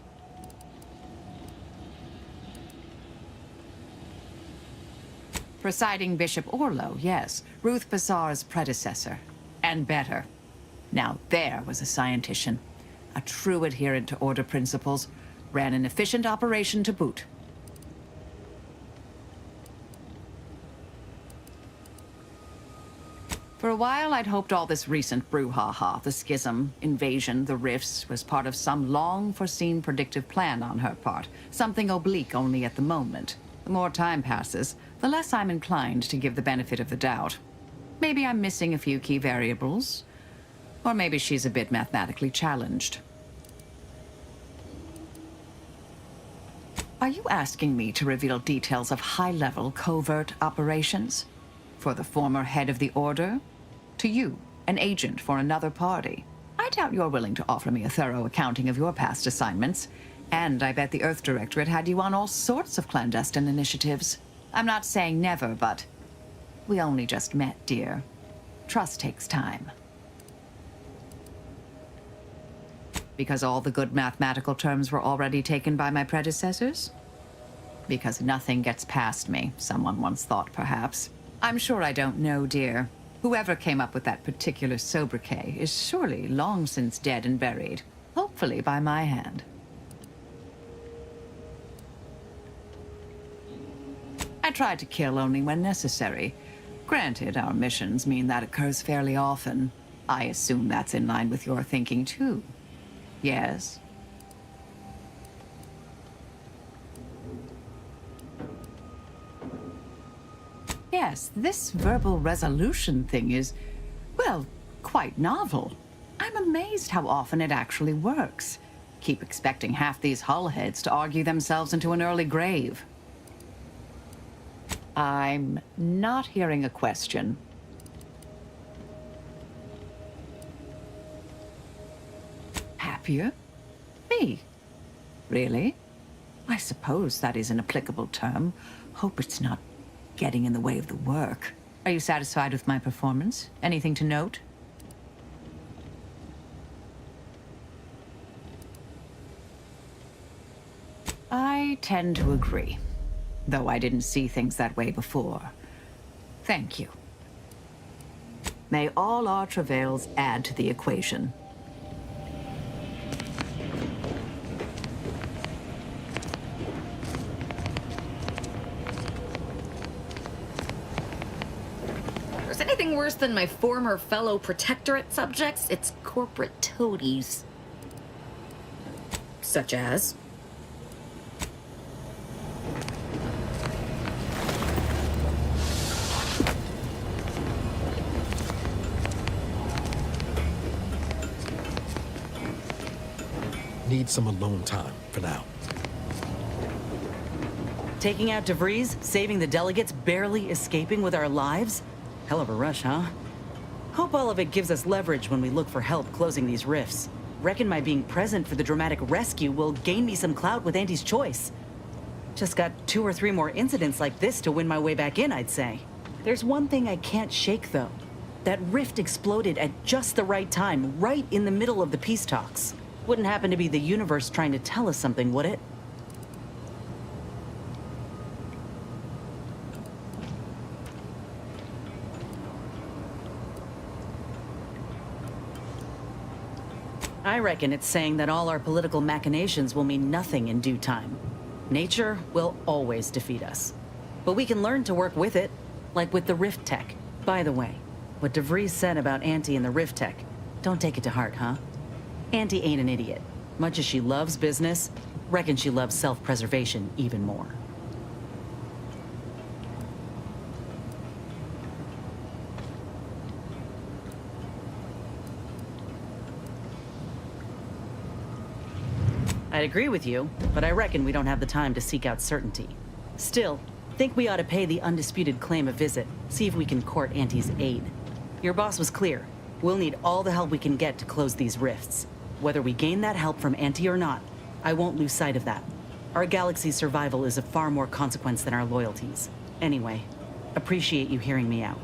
Presiding Bishop Orlo, yes. Ruth Bazaar's predecessor. And better. Now there was a scientician. A true adherent to Order principles. Ran an efficient operation to boot. For a while, I'd hoped all this recent brouhaha, the schism, invasion, the rifts, was part of some long-foreseen predictive plan on her part. Something oblique only at the moment. The more time passes, the less I'm inclined to give the benefit of the doubt. Maybe I'm missing a few key variables. Or maybe she's a bit mathematically challenged. Are you asking me to reveal details of high-level covert operations? For the former head of the Order? To you, an agent for another party? I doubt you're willing to offer me a thorough accounting of your past assignments. And I bet the Earth Directorate had you on all sorts of clandestine initiatives. I'm not saying never, but we only just met, dear. Trust takes time. Because all the good mathematical terms were already taken by my predecessors? Because nothing gets past me, someone once thought, perhaps. I'm sure I don't know, dear. Whoever came up with that particular sobriquet is surely long since dead and buried. Hopefully by my hand. I try to kill only when necessary. Granted, our missions mean that occurs fairly often. I assume that's in line with your thinking, too. Yes? Yes, this verbal resolution thing is, well, quite novel. I'm amazed how often it actually works. Keep expecting half these hullheads to argue themselves into an early grave. I'm not hearing a question. Happier? Me? Really? I suppose that is an applicable term. Hope it's not getting in the way of the work. Are you satisfied with my performance? Anything to note? I tend to agree, though I didn't see things that way before. Thank you. May all our travails add to the equation. If there's anything worse than my former fellow Protectorate subjects, it's corporate toadies. Such as... Need some alone time for now. Taking out DeVries, saving the delegates, barely escaping with our lives? Hell of a rush, huh? Hope all of it gives us leverage when we look for help closing these rifts. Reckon my being present for the dramatic rescue will gain me some clout with Auntie's choice. Just got 2 or 3 more incidents like this to win my way back in, I'd say. There's one thing I can't shake, though. That rift exploded at just the right time, right in the middle of the peace talks. Wouldn't happen to be the universe trying to tell us something, would it? I reckon it's saying that all our political machinations will mean nothing in due time. Nature will always defeat us. But we can learn to work with it, like with the Rift Tech. By the way, what DeVries said about Auntie and the Rift Tech, don't take it to heart, huh? Auntie ain't an idiot. Much as she loves business, reckon she loves self-preservation even more. I'd agree with you, but I reckon we don't have the time to seek out certainty. Still, think we ought to pay the undisputed claim a visit, see if we can court Auntie's aid. Your boss was clear. We'll need all the help we can get to close these rifts. Whether we gain that help from Auntie or not, I won't lose sight of that. Our galaxy's survival is of far more consequence than our loyalties. Anyway, appreciate you hearing me out.